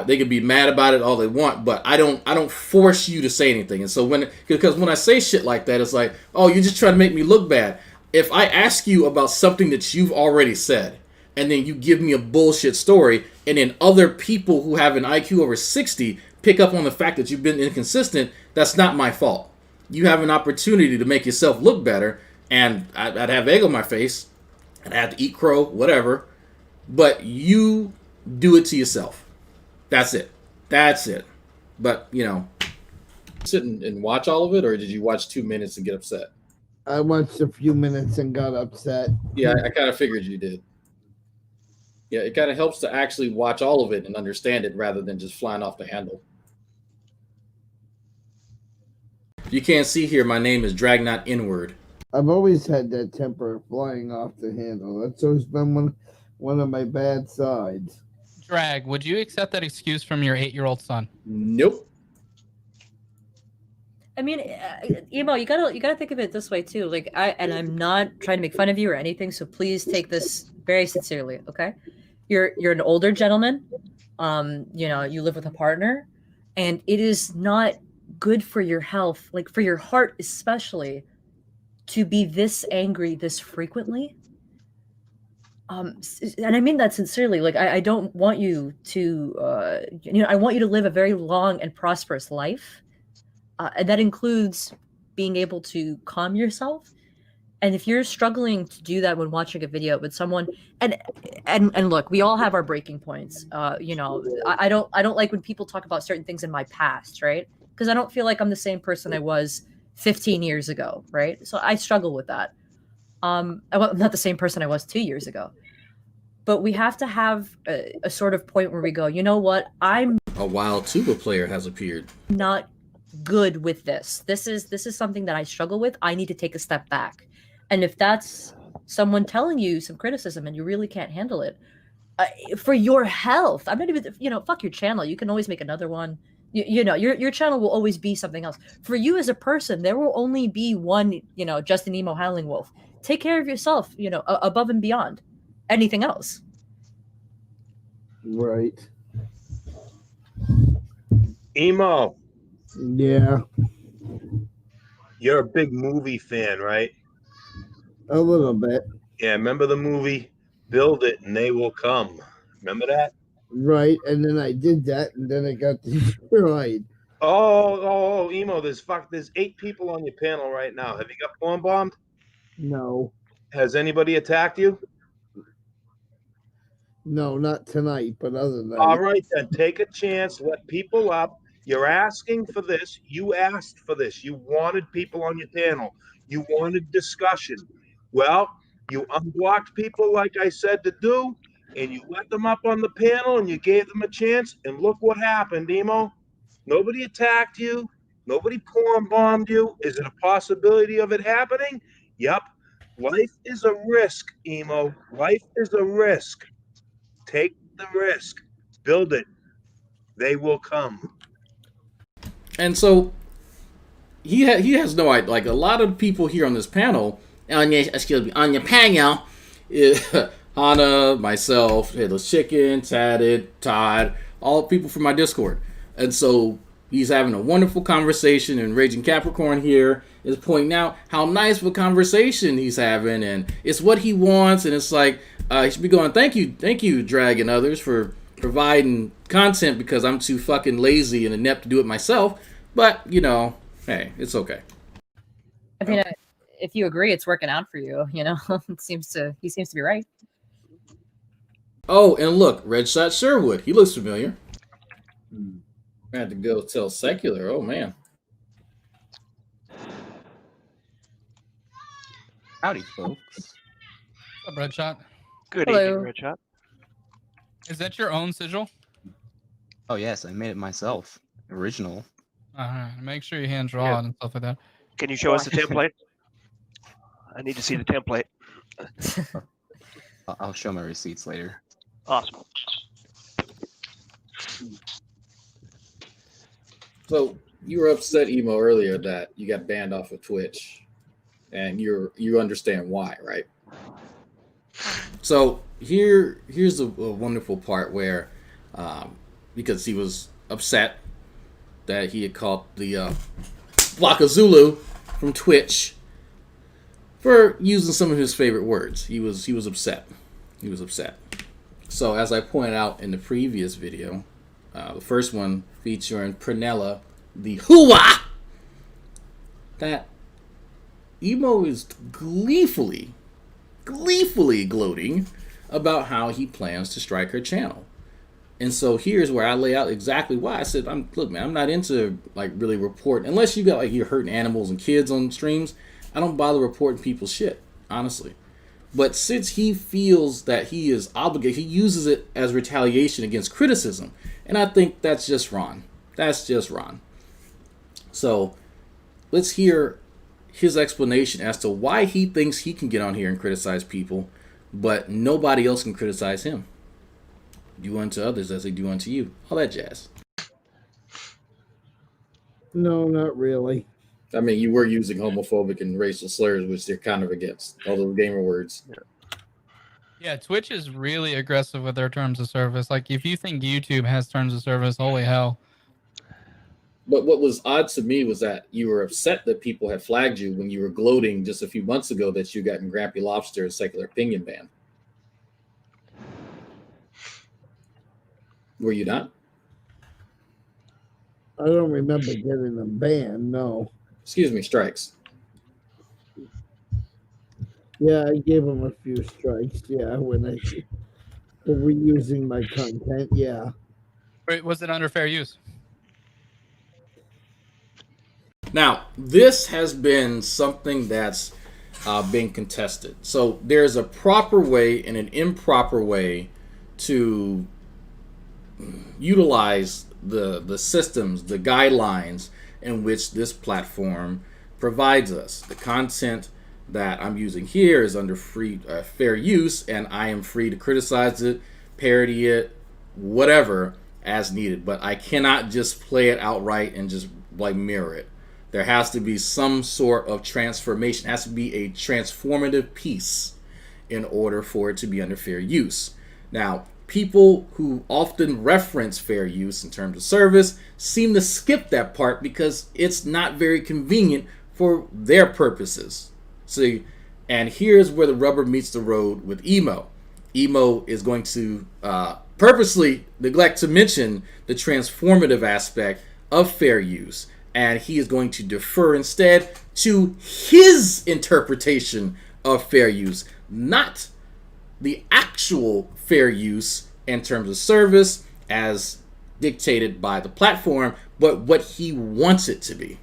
they can be mad about it all they want, but I don't force you to say anything. And so because when I say shit like that, it's like, oh, you're just trying to make me look bad. If I ask you about something that you've already said, and then you give me a bullshit story, and then other people who have an IQ over 60 pick up on the fact that you've been inconsistent, that's not my fault. You have an opportunity to make yourself look better, and I'd have egg on my face, I'd have to eat crow, whatever, but you do it to yourself. That's it. But, sit and watch all of it, or did you watch 2 minutes and get upset? I watched a few minutes and got upset. Yeah, I kind of figured you did. Yeah, it kind of helps to actually watch all of it and understand it rather than just flying off the handle. You can't see here, my name is Dragnauct Inward. I've always had that temper flying off the handle. That's always been one of my bad sides. Drag, would you accept that excuse from your 8-year-old son? Nope. I mean, Emo, you gotta think of it this way too. Like, I'm not trying to make fun of you or anything, so please take this very sincerely, okay? You're an older gentleman. You live with a partner, and it is not good for your health, like for your heart especially, to be this angry this frequently. And I mean that sincerely. Like, I don't want you to, I want you to live a very long and prosperous life. And that includes being able to calm yourself. And if you're struggling to do that when watching a video with someone, and look, we all have our breaking points. I don't like when people talk about certain things in my past, right? Because I don't feel like I'm the same person I was 15 years ago, right? So I struggle with that. I'm not the same person I was 2 years ago. But we have to have a sort of point where we go, you know what? I'm a wild tuba player has appeared. Not good with this. This is something that I struggle with. I need to take a step back. And if that's someone telling you some criticism and you really can't handle it, for your health, I'm not even, fuck your channel. You can always make another one. Your channel will always be something else. For you as a person, there will only be one, Justin Emo Howling Wolf. Take care of yourself, above and beyond anything else. Right. Emo. Yeah. You're a big movie fan, right? A little bit. Yeah, remember the movie Build It and They Will Come? Remember that? Right, and then I did that, and then it got destroyed. Oh, Emo, there's 8 people on your panel right now. Have you got porn bombed? No. Has anybody attacked you? No, not tonight, but other than All right, then take a chance, let people up. You're asking for this. You asked for this. You wanted people on your panel. You wanted discussion. Well, you unblocked people like I said to do, and you let them up on the panel, and you gave them a chance, and look what happened, Emo. Nobody attacked you. Nobody porn bombed you. Is it a possibility of it happening? Yep. Life is a risk, Emo. Life is a risk. Take the risk. Build it. They will come. And so he has no idea. Like a lot of people here on this panel, on your panel, Hannah, myself, Headless Chicken, Tatted, Todd, all people from my Discord. And so he's having a wonderful conversation, and Raging Capricorn here is pointing out how nice of a conversation he's having, and it's what he wants, and it's like he should be going, thank you, Drag and others for providing content because I'm too fucking lazy and inept to do it myself. But hey, it's okay. I mean, if you agree, it's working out for you. He seems to be right. Oh, and look, Red Shot Sherwood. He looks familiar. I had to go tell Secular. Oh man. Howdy, folks. What's up, Red Shot? Good Hello. evening, Red Shot. Is that your own sigil? Oh yes, I made it myself. Original. Make sure you hand draw it and stuff like that. Can you show us the template? I need to see the template. I'll show my receipts later. Awesome. So you were upset, Emo, earlier that you got banned off of Twitch, and you understand why, right? So here's a wonderful part where, because he was upset that he had caught the Block of Zulu from Twitch for using some of his favorite words. He was upset. He was upset. So as I pointed out in the previous video, the first one featuring Prunella, the Hooah, that Emo is gleefully gloating about how he plans to strike her channel. And so here's where I lay out exactly why. I said, look, man, I'm not into like really reporting, unless you got like you're hurting animals and kids on streams. I don't bother reporting people's shit, honestly. But since he feels that he is obligated, he uses it as retaliation against criticism. And I think that's just wrong. That's just wrong. So let's hear his explanation as to why he thinks he can get on here and criticize people, but nobody else can criticize him. Do unto others as they do unto you. All that jazz. No, not really. I mean, you were using homophobic and racial slurs, which they're kind of against. All those gamer words. Yeah, Twitch is really aggressive with their terms of service. Like, if you think YouTube has terms of service, holy hell. But what was odd to me was that you were upset that people had flagged you when you were gloating just a few months ago that you got in Grampy Lobster and Secular Opinion ban. Were you not? I don't remember getting them banned, no. Excuse me, strikes. Yeah, I gave them a few strikes, yeah, when they were reusing my content, yeah. Wait, was it under fair use? Now, this has been something that's been contested. So there's a proper way and an improper way to utilize the systems, the guidelines in which this platform provides us. The content that I'm using here is under free fair use, and I am free to criticize it, parody it, whatever as needed. But I cannot just play it outright and just like mirror it. There has to be some sort of transformation. It has to be a transformative piece in order for it to be under fair use. Now, people who often reference fair use in terms of service seem to skip that part because it's not very convenient for their purposes. See, and here's where the rubber meets the road with Emo. Emo is going to purposely neglect to mention the transformative aspect of fair use, and he is going to defer instead to his interpretation of fair use, not the actual fair use in terms of service as dictated by the platform, but what he wants it to be.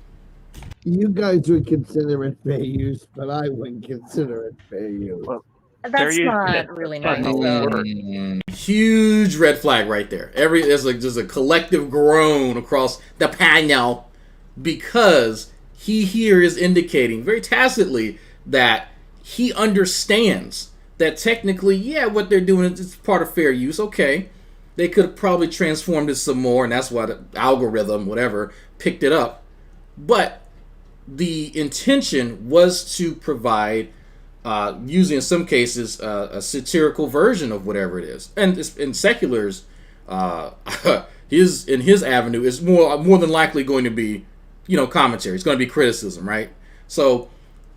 You guys would consider it fair use, but I wouldn't consider it fair use. Well, That's not really nice. Huge red flag right there. There's like just a collective groan across the panel because he here is indicating very tacitly that he understands that technically, yeah, what they're doing is part of fair use. Okay, they could have probably transformed it some more, and that's why the algorithm, whatever, picked it up. But the intention was to provide, using in some cases, a satirical version of whatever it is. And in Secular's, his avenue is more than likely going to be, commentary. It's going to be criticism, right? So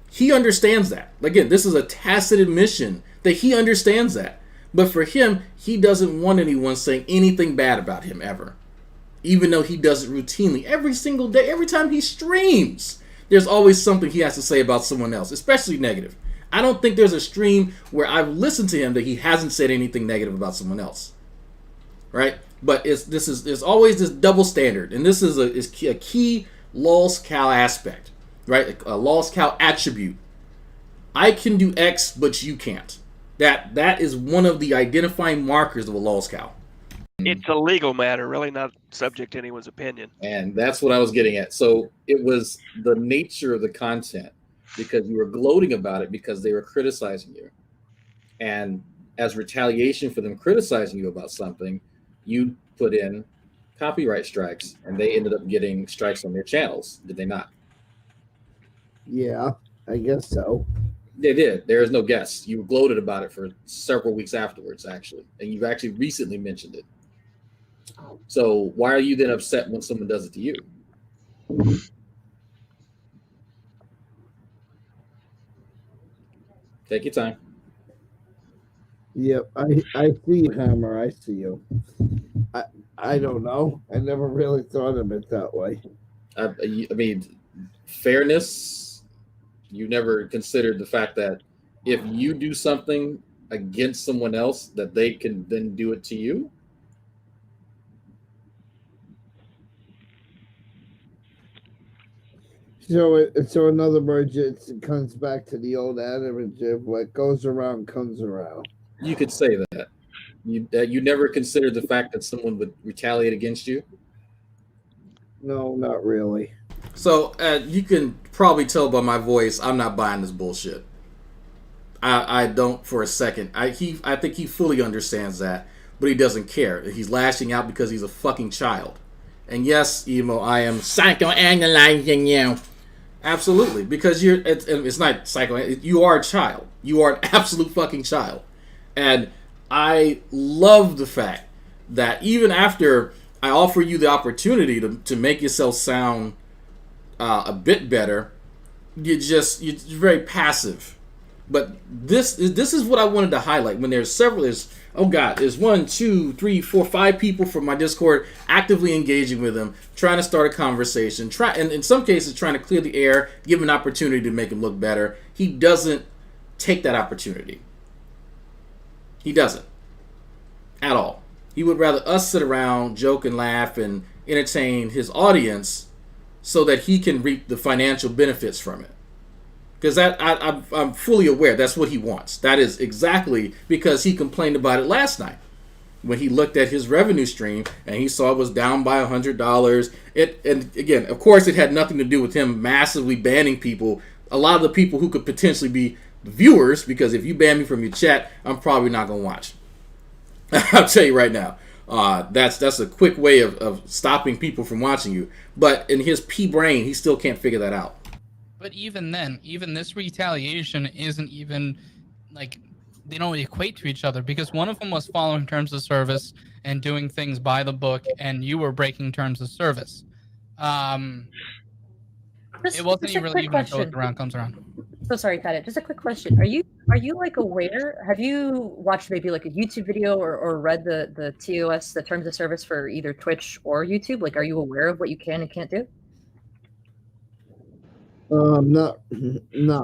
he understands that. Again, this is a tacit admission that he understands that. But for him, he doesn't want anyone saying anything bad about him ever. Even though he does it routinely every single day, every time he streams, there's always something he has to say about someone else, especially negative. I don't think there's a stream where I've listened to him that he hasn't said anything negative about someone else. Right? But there's always this double standard, and this is a key lost cow aspect, right? A lost cow attribute I can do X, but you can't. That is one of the identifying markers of a lost cow. It's a legal matter, really not subject to anyone's opinion. And that's what I was getting at. So it was the nature of the content, because you were gloating about it because they were criticizing you. And as retaliation for them criticizing you about something, you put in copyright strikes, and they ended up getting strikes on their channels. Did they not? Yeah, I guess so. They did. There is no guess. You gloated about it for several weeks afterwards, actually. And you've actually recently mentioned it. So why are you then upset when someone does it to you? Take your time. Yep, I see you, Hammer. I see you. I don't know. I never really thought of it that way. I mean, fairness. You never considered the fact that if you do something against someone else, that they can then do it to you. So in other words, it comes back to the old adage of what goes around comes around. You could say that. You never considered the fact that someone would retaliate against you. No, not really. So you can probably tell by my voice, I'm not buying this bullshit. I don't for a second. I think he fully understands that, but he doesn't care. He's lashing out because he's a fucking child. And yes, Emo, I am psychoanalyzing you. Absolutely, because it's not psycho. You are a child. You are an absolute fucking child. And I love the fact that even after I offer you the opportunity to make yourself sound a bit better, you're very passive. But this is what I wanted to highlight. When there's 1, 2, 3, 4, 5 people from my Discord actively engaging with him, trying to start a conversation, and in some cases trying to clear the air, give him an opportunity to make him look better. He doesn't take that opportunity. He doesn't. At all. He would rather us sit around, joke and laugh and entertain his audience so that he can reap the financial benefits from it. Because I'm fully aware that's what he wants. That is exactly because he complained about it last night when he looked at his revenue stream and he saw it was down by $100. And again, of course, it had nothing to do with him massively banning people. A lot of the people who could potentially be the viewers, because if you ban me from your chat, I'm probably not going to watch. I'll tell you right now. That's a quick way of stopping people from watching you. But in his pea brain, he still can't figure that out. But even then, even this retaliation isn't even like they don't equate to each other, because one of them was following terms of service and doing things by the book, and you were breaking terms of service. It wasn't really even a goes around comes around. So sorry, Kat. Just a quick question. Are you like aware? Have you watched maybe like a YouTube video or read the TOS, the terms of service for either Twitch or YouTube? Like, are you aware of what you can and can't do? Not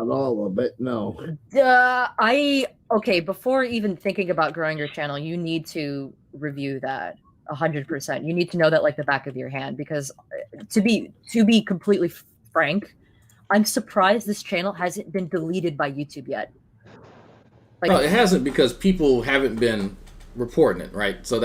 all of it, no. Before even thinking about growing your channel, you need to review that 100%. You need to know that like the back of your hand, because to be completely frank, I'm surprised this channel hasn't been deleted by YouTube yet. No, it hasn't, because people haven't been reporting it, right? So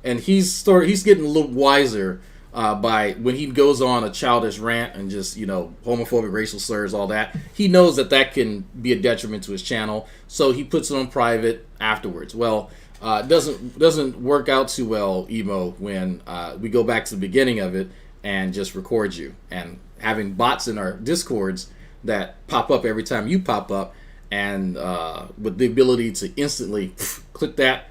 he's getting a little wiser by when he goes on a childish rant and just, homophobic, racial slurs, all that. He knows that can be a detriment to his channel, so he puts it on private afterwards. Well, it doesn't work out too well, Emo, when we go back to the beginning of it and just record you, and having bots in our Discords that pop up every time you pop up, and with the ability to instantly click that,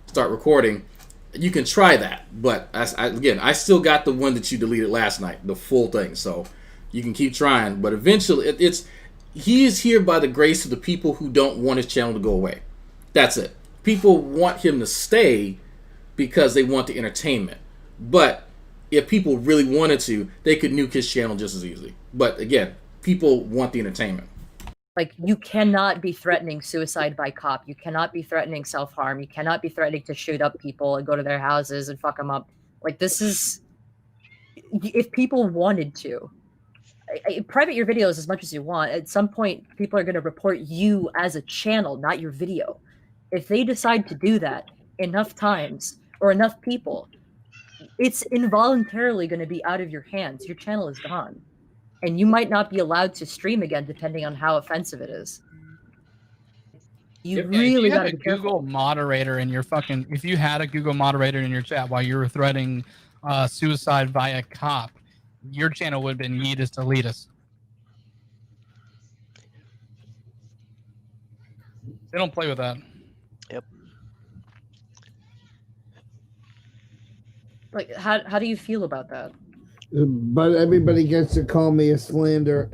start recording. You can try that, but I still got the one that you deleted last night, the full thing. So you can keep trying, but eventually he is here by the grace of the people who don't want his channel to go away. That's it. People want him to stay because they want the entertainment. But if people really wanted to, they could nuke his channel just as easily. But again, people want the entertainment. Like, you cannot be threatening suicide by cop. You cannot be threatening self-harm. You cannot be threatening to shoot up people and go to their houses and fuck them up. Like, this is... If people wanted to, private your videos as much as you want. At some point, people are going to report you as a channel, not your video. If they decide to do that enough times or enough people, it's involuntarily going to be out of your hands. Your channel is gone. And you might not be allowed to stream again, depending on how offensive it is. You really got to be careful. Google moderator in your fucking, if you had a Google moderator in your chat while you were threatening suicide via cop, your channel would have been yeetus deletus. They don't play with that. Yep. Like, how do you feel about that? But everybody gets to call me a slander,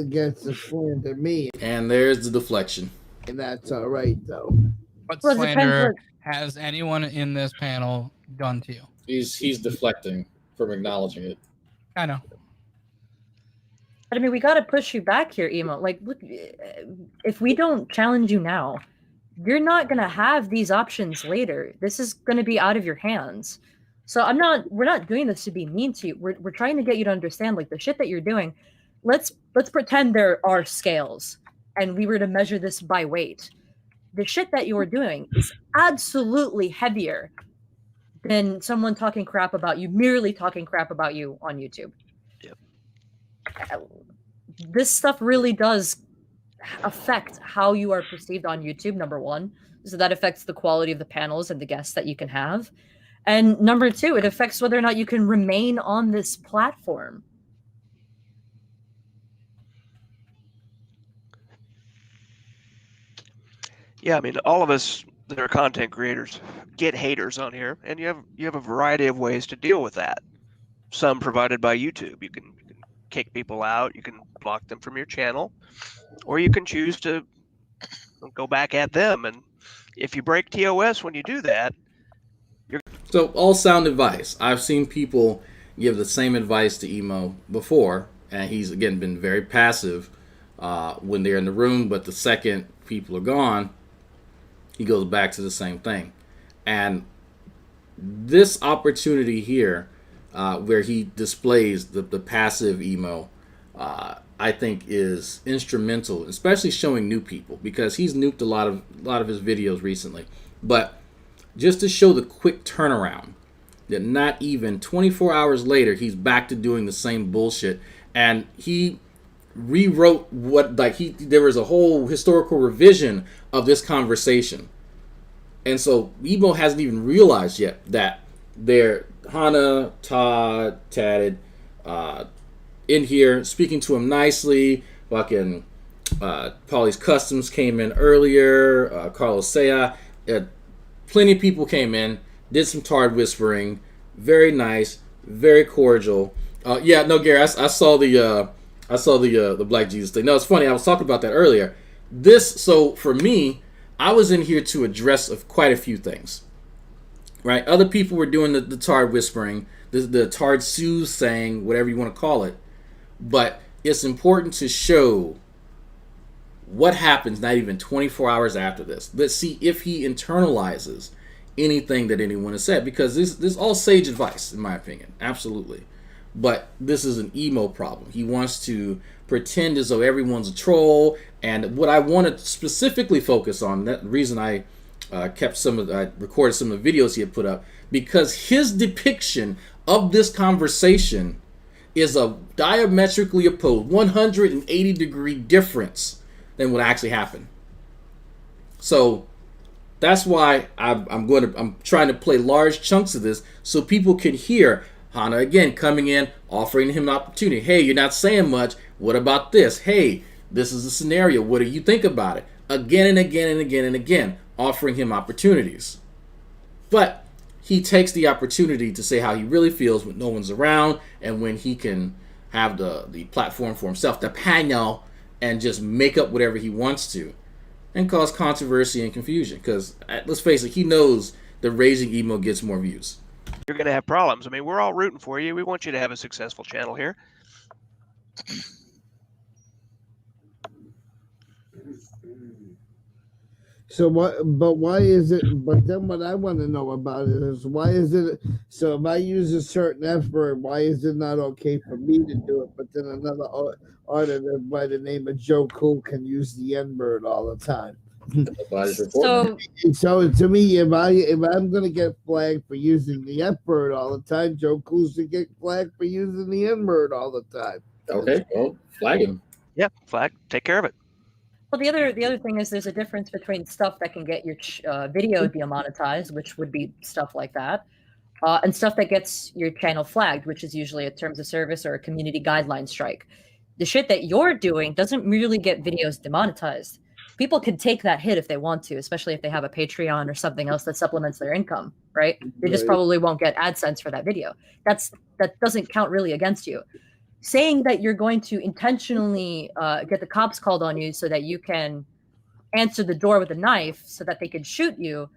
gets to slander me. And there's the deflection. And that's all right, though. What slander has anyone in this panel done to you? He's deflecting from acknowledging it. I know. But I mean, we got to push you back here, Emo. Like, look, if we don't challenge you now, you're not going to have these options later. This is going to be out of your hands. So we're not doing this to be mean to you. We're trying to get you to understand, like, the shit that you're doing. Let's pretend there are scales and we were to measure this by weight. The shit that you're doing is absolutely heavier than someone talking crap about you, merely talking crap about you on YouTube. Yep. This stuff really does affect how you are perceived on YouTube, number one. So that affects the quality of the panels and the guests that you can have. And number two, it affects whether or not you can remain on this platform. Yeah, I mean, all of us that are content creators get haters on here, and you have a variety of ways to deal with that. Some provided by YouTube. You can kick people out, you can block them from your channel, or you can choose to go back at them. And if you break TOS when you do that, so all sound advice. I've seen people give the same advice to Emo before, and he's again been very passive when they're in the room, but the second people are gone, he goes back to the same thing. And this opportunity here, where he displays the passive Emo, I think is instrumental, especially showing new people, because he's nuked a lot of his videos recently. But just to show the quick turnaround, that not even 24 hours later, he's back to doing the same bullshit. And he rewrote there was a whole historical revision of this conversation. And so Emo hasn't even realized yet that Hana, Todd, Tatted, in here speaking to him nicely. Fucking Polly's Customs came in earlier. Carlos Sea. Plenty of people came in, did some Tard whispering. Very nice, very cordial. Yeah, no, Gary, I saw the Black Jesus thing. No, it's funny. I was talking about that earlier. So for me, I was in here to address quite a few things. Right? Other people were doing the Tard whispering, the Tard soothsaying, whatever you want to call it. But it's important to show what happens not even 24 hours after this. Let's see if he internalizes anything that anyone has said, because this is all sage advice, in my opinion. Absolutely. But this is an Emo problem. He wants to pretend as though everyone's a troll. And what I want to specifically focus on, that reason I recorded some of the videos he had put up, because his depiction of this conversation is a diametrically opposed 180-degree difference than what actually happened. So that's why I'm trying to play large chunks of this so people can hear Hana again coming in, offering him an opportunity. Hey, you're not saying much. What about this? Hey, this is a scenario. What do you think about it? Again and again and again and again, offering him opportunities. But he takes the opportunity to say how he really feels when no one's around, and when he can have the platform for himself, the panel, and just make up whatever he wants to and cause controversy and confusion. Because let's face it, he knows that raising Emo gets more views. You're going to have problems. I mean, we're all rooting for you. We want you to have a successful channel here. So what? But why is it? But then what I want to know about it is why is it? So if I use a certain F word, why is it not okay for me to do it? But then another artist by the name of Joe Cool can use the N word all the time. So to me, if I'm gonna get flagged for using the F word all the time, Joe Cool should get flagged for using the N word all the time. Okay, well, flag him. Yeah, flag. Take care of it. Well, the other thing is there's a difference between stuff that can get your video demonetized, which would be stuff like that, and stuff that gets your channel flagged, which is usually a terms of service or a community guideline strike. The shit that you're doing doesn't really get videos demonetized. People can take that hit if they want to, especially if they have a Patreon or something else that supplements their income, right? They just probably won't get AdSense for that video. That doesn't count really against you. Saying that you're going to intentionally get the cops called on you so that you can answer the door with a knife so that they can shoot you,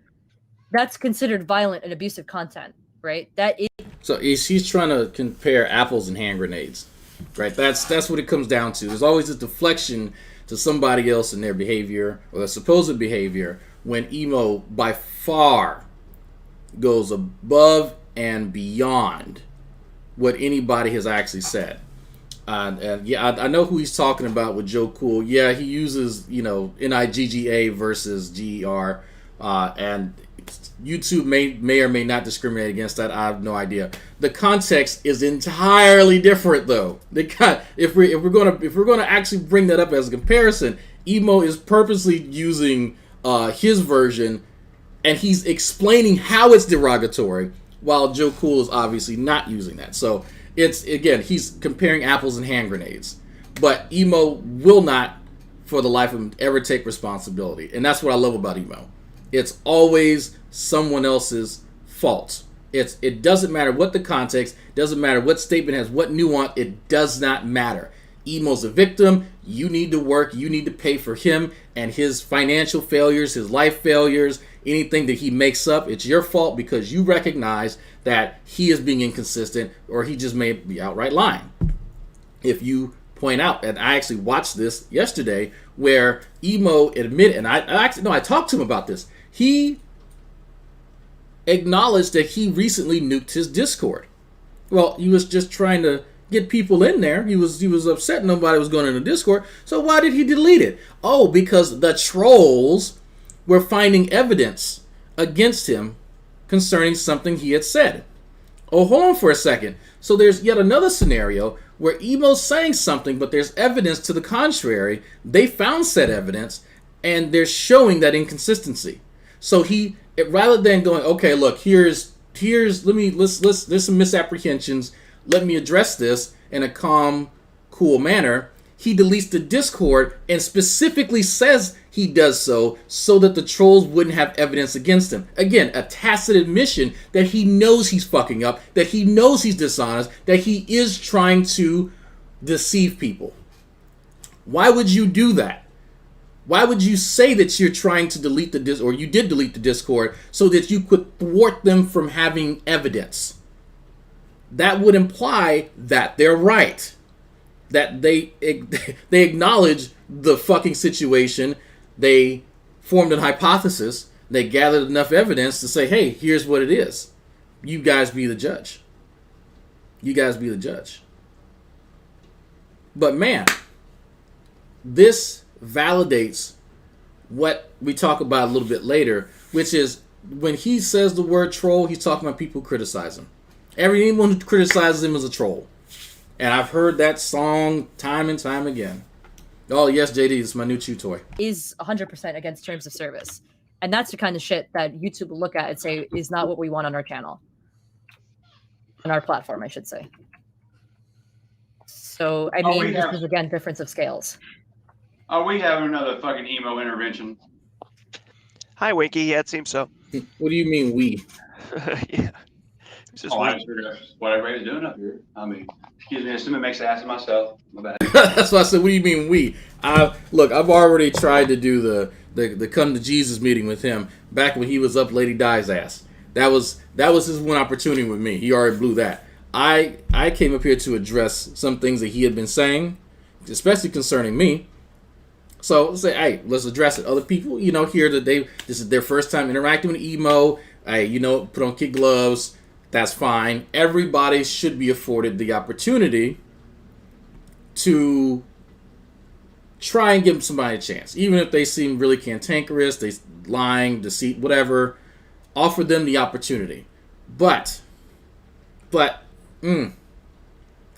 that's considered violent and abusive content, right? That is. So he's trying to compare apples and hand grenades, right? That's what it comes down to. There's always this deflection to somebody else in their behavior or their supposed behavior when emo by far goes above and beyond what anybody has actually said. And yeah, I know who he's talking about with Joe Cool. Yeah, he uses, NIGGA versus GER, and YouTube may or may not discriminate against that. I have no idea. The context is entirely different, though. If we're gonna actually bring that up as a comparison, emo is purposely using his version, and he's explaining how it's derogatory, while Joe Cool is obviously not using that. So. He's comparing apples and hand grenades. But emo will not, for the life of him, ever take responsibility. And that's what I love about emo. It's always someone else's fault. It doesn't matter what the context, doesn't matter what statement has what nuance, it does not matter. Emo's a victim. You need to work. You need to pay for him and his financial failures, his life failures, anything that he makes up. It's your fault because you recognize that he is being inconsistent or he just may be outright lying. If you point out, and I actually watched this yesterday where emo admitted, and I talked to him about this. He acknowledged that he recently nuked his Discord. Well, he was just trying to get people in there. He was upset nobody was going in the Discord. So why did he delete it? Oh, because the trolls were finding evidence against him concerning something he had said. Oh, hold on for a second. So there's yet another scenario where emo's saying something, but there's evidence to the contrary. They found said evidence, and they're showing that inconsistency. So rather than going, okay, look, there's some misapprehensions. Let me address this in a calm, cool manner. He deletes the Discord and specifically says he does so that the trolls wouldn't have evidence against him. Again, a tacit admission that he knows he's fucking up, that he knows he's dishonest, that he is trying to deceive people. Why would you do that? Why would you say that you're trying to delete the Discord, or you did delete the Discord, so that you could thwart them from having evidence? That would imply that they're right. That they acknowledge the fucking situation. They formed an hypothesis. They gathered enough evidence to say, hey, here's what it is. You guys be the judge. You guys be the judge. But man, this validates what we talk about a little bit later, which is when he says the word troll, he's talking about people who criticize him. Anyone who criticizes him is a troll. And I've heard that song time and time again. Oh, yes, JD, it's my new chew toy. Is 100% against terms of service. And that's the kind of shit that YouTube will look at and say is not what we want on our channel. On our platform, I should say. So, I mean, this is, again, difference of scales. Are we having another fucking emo intervention? Hi, Winky. Yeah, it seems so. What do you mean, we? Yeah. I just figured that's what everybody's doing up here. I mean, excuse me, somebody makes an ass of myself. My bad. That's why I said, what do you mean we? Look, I've already tried to do the come to Jesus meeting with him back when he was up Lady Di's ass. That was his one opportunity with me. He already blew that. I came up here to address some things that he had been saying, especially concerning me. So let's say, hey, let's address it. Other people, hear that this is their first time interacting with emo. Hey, put on kid gloves. That's fine. Everybody should be afforded the opportunity to try and give somebody a chance, even if they seem really cantankerous, they lying, deceit, whatever. Offer them the opportunity. But,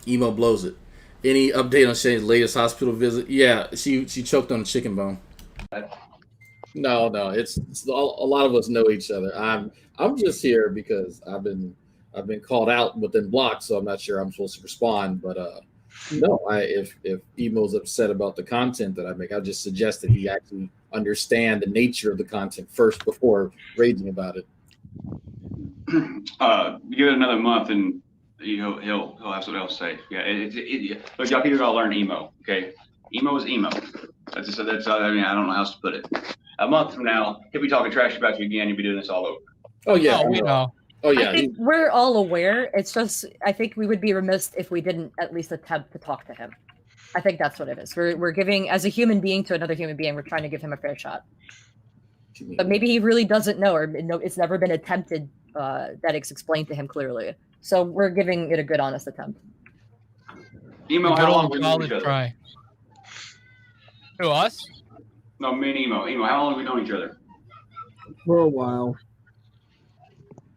emo blows it. Any update on Shane's latest hospital visit? Yeah, she choked on a chicken bone. No, it's a lot of us know each other. I'm just here because I've been called out but then blocked, so I'm not sure I'm supposed to respond. But no, if Emo's upset about the content that I make, I just suggest that he actually understand the nature of the content first before raging about it. Give it another month and he'll have something else to say. Yeah, look, y'all people gotta learn emo. Okay, emo is emo. That's I mean, I don't know how else to put it. A month from now, he'll be talking trash about you again. You'll be doing this all over. Oh yeah, we know. Oh yeah, I think we're all aware. It's just I think we would be remiss if we didn't at least attempt to talk to him. I think that's what it is. We're giving, as a human being to another human being, we're trying to give him a fair shot. But maybe he really doesn't know, or it's never been attempted that it's explained to him clearly. So we're giving it a good, honest attempt. Emo, how long have we known each other? Try. Who, us? No, me and Emo. Emo, how long have we known each other? For a while.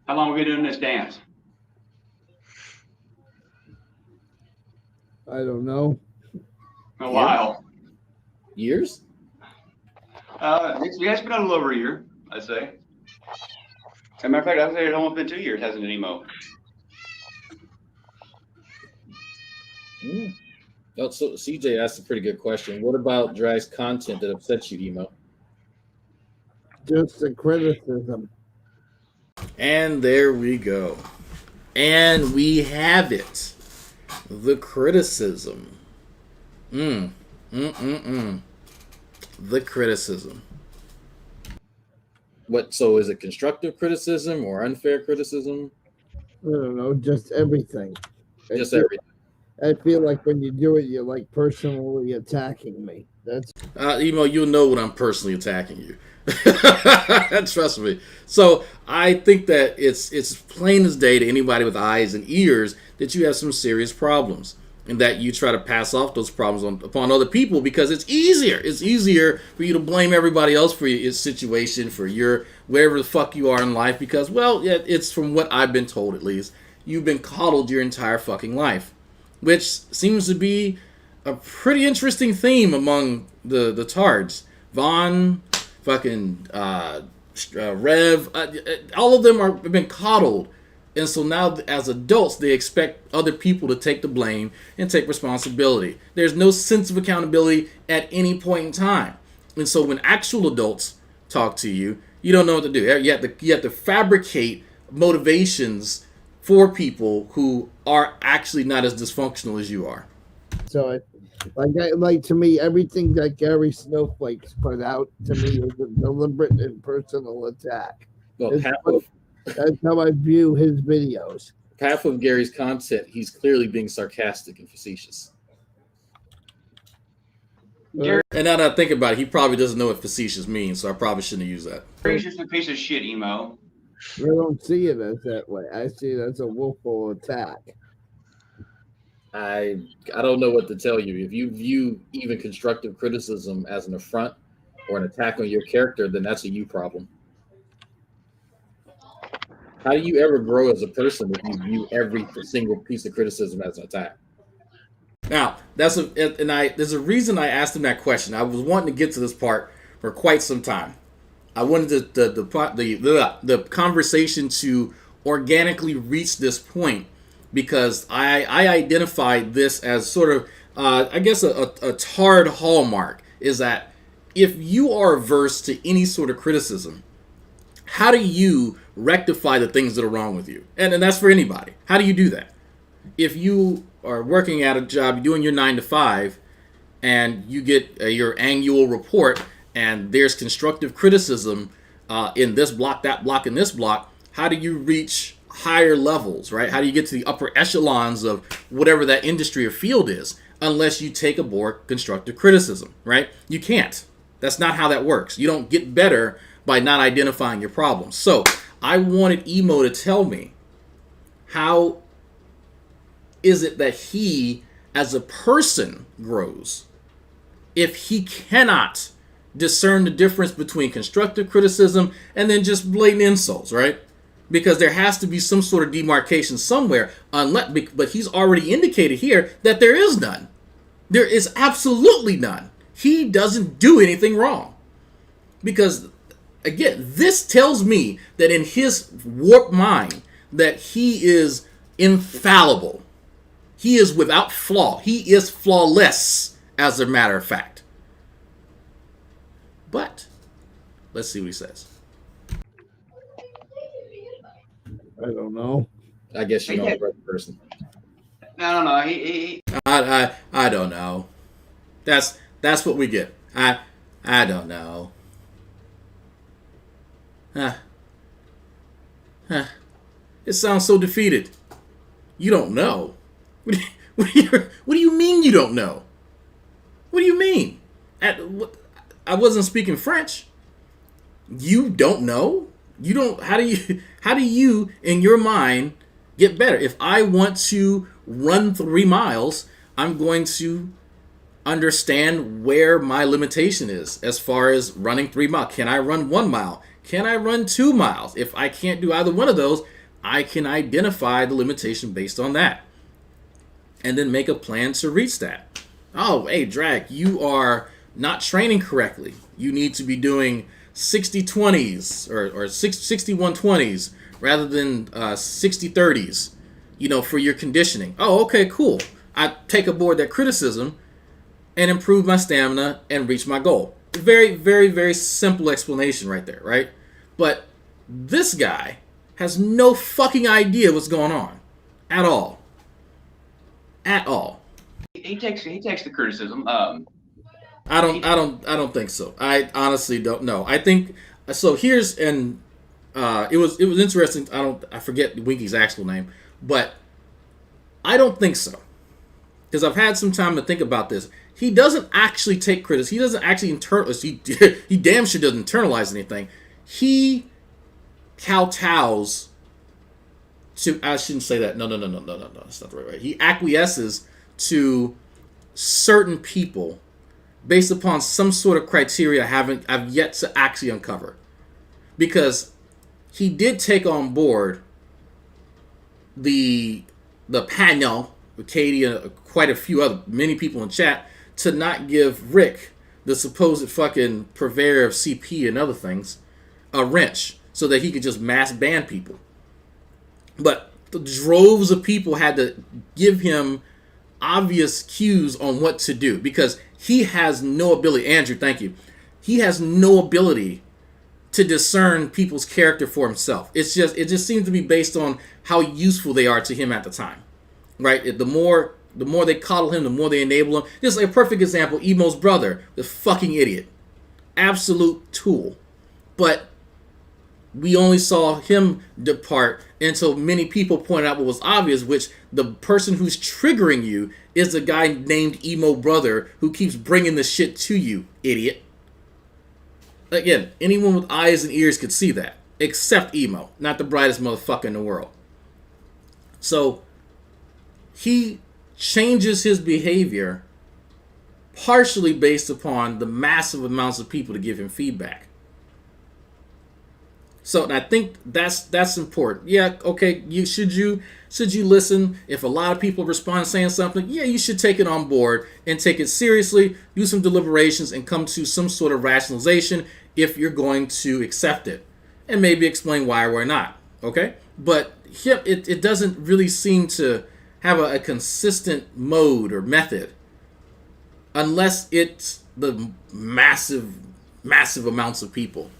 How long have we been doing this dance? I don't know. A while. Years? It's been a little over a year, I'd say. As a matter of fact, I'd say it's almost been 2 years, hasn't it, Emo? Oh, so CJ asked a pretty good question. What about Drag's content that upsets you, Emo? Just the criticism. And there we go. And we have it. The criticism. The criticism. What? So is it constructive criticism or unfair criticism? I don't know, just everything. Just everything. I feel like when you do it, you're like personally attacking me. That's Emo, you'll know when I'm personally attacking you. Trust me. So I think that it's plain as day to anybody with eyes and ears that you have some serious problems, and that you try to pass off those problems upon other people because it's easier. It's easier for you to blame everybody else for your situation, for your wherever the fuck you are in life, because, well, yeah, it's from what I've been told at least, you've been coddled your entire fucking life, which seems to be a pretty interesting theme among the tards. Vaughn, fucking Rev, all of them have been coddled. And so now, as adults, they expect other people to take the blame and take responsibility. There's no sense of accountability at any point in time. And so when actual adults talk to you, you don't know what to do. You have to fabricate motivations for people who are actually not as dysfunctional as you are. so. To me, everything that Gary Snowflake's put out to me is a deliberate and personal attack. Well, that's how I view his videos. Half of Gary's content, he's clearly being sarcastic and facetious. And now that I think about it, he probably doesn't know what facetious means, so I probably shouldn't use that. Gary's just a piece of shit, Emo. I don't see it as that way. I see it as a willful attack. I don't know what to tell you. If you view even constructive criticism as an affront or an attack on your character, then that's a you problem. How do you ever grow as a person if you view every single piece of criticism as an attack? Now, there's a reason I asked him that question. I was wanting to get to this part for quite some time. I wanted the conversation to organically reach this point, because I identified this as sort of, I guess, a tarred hallmark, is that if you are averse to any sort of criticism, how do you rectify the things that are wrong with you? And that's for anybody. How do you do that? If you are working at a job, you're doing your 9 to 5, and you get your annual report, and there's constructive criticism in this block, that block, and this block, how do you reach higher levels, right? How do you get to the upper echelons of whatever that industry or field is? unless you take aboard constructive criticism, right? You can't. That's not how that works. You don't get better by not identifying your problems. So I wanted Emo to tell me, how is it that he, as a person, grows if he cannot discern the difference between constructive criticism and then just blatant insults, right? Because there has to be some sort of demarcation somewhere, but he's already indicated here that there is none. There is absolutely none. He doesn't do anything wrong. Because, again, this tells me that in his warped mind, that he is infallible. He is without flaw. He is flawless, as a matter of fact. But, let's see what he says. I don't know. I guess you know the right person. No. I don't know. That's what we get. I don't know. It sounds so defeated. You don't know. What do you mean you don't know? What do you mean? I wasn't speaking French. You don't know? You don't. How do you in your mind get better? If I want to run 3 miles, I'm going to understand where my limitation is as far as running 3 miles. Can I run 1 mile? Can I run 2 miles? If I can't do either one of those, I can identify the limitation based on that and then make a plan to reach that. Oh, hey, Drag, you are not training correctly. You need to be doing 60-20s or 61-20s rather than 60-30s, for your conditioning. Oh, okay, cool. I take aboard that criticism and improve my stamina and reach my goal. Very, very, very simple explanation right there, right? But this guy has no fucking idea what's going on at all. At all. He takes the criticism. I don't think so. I honestly don't know. I think so. Here's it was interesting. I forget Winky's actual name, but I don't think so, because I've had some time to think about this. He doesn't actually take criticism. He doesn't actually internalize. He damn sure doesn't internalize anything. He kowtows to. I shouldn't say that. No. That's not the right way. He acquiesces to certain people based upon some sort of criteria I've yet to actually uncover. Because he did take on board the panel with Katie and quite a few many people in chat to not give Rick, the supposed fucking purveyor of CP and other things, a wrench so that he could just mass ban people. But the droves of people had to give him obvious cues on what to do, because he has no ability. Andrew, thank you. He has no ability to discern people's character for himself. It just seems to be based on how useful they are to him at the time, right? The more they coddle him, the more they enable him. This is a perfect example. Emo's brother, the fucking idiot, absolute tool. But we only saw him depart until many people pointed out what was obvious, which the person who's triggering you is the guy named Emo Brother who keeps bringing the shit to you, idiot. Again, anyone with eyes and ears could see that, except Emo, not the brightest motherfucker in the world. So he changes his behavior partially based upon the massive amounts of people to give him feedback. So, and I think that's important. Yeah, okay. Should you listen if a lot of people respond saying something? Yeah, you should take it on board and take it seriously. Do some deliberations and come to some sort of rationalization if you're going to accept it, and maybe explain why or why not. Okay, but it doesn't really seem to have a consistent mode or method, unless it's the massive amounts of people.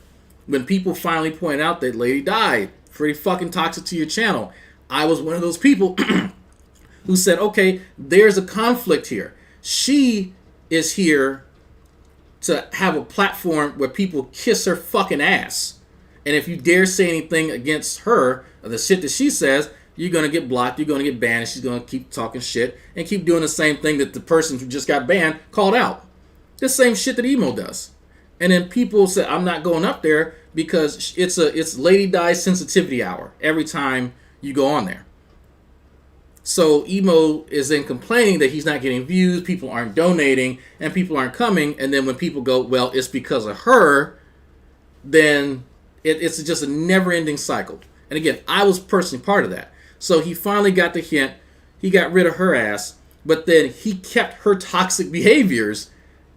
When people finally point out that lady died, pretty fucking toxic to your channel, I was one of those people who said, okay, there's a conflict here. She is here to have a platform where people kiss her fucking ass. And if you dare say anything against her, or the shit that she says, you're going to get blocked, you're going to get banned, and she's going to keep talking shit and keep doing the same thing that the person who just got banned called out. The same shit that emo does. And then people say, I'm not going up there because it's Lady Di sensitivity hour every time you go on there. So emo is then complaining that he's not getting views, people aren't donating, and people aren't coming. And then when people go, well, it's because of her, then it's just a never-ending cycle. And again, I was personally part of that. So he finally got the hint. He got rid of her ass, but then he kept her toxic behaviors,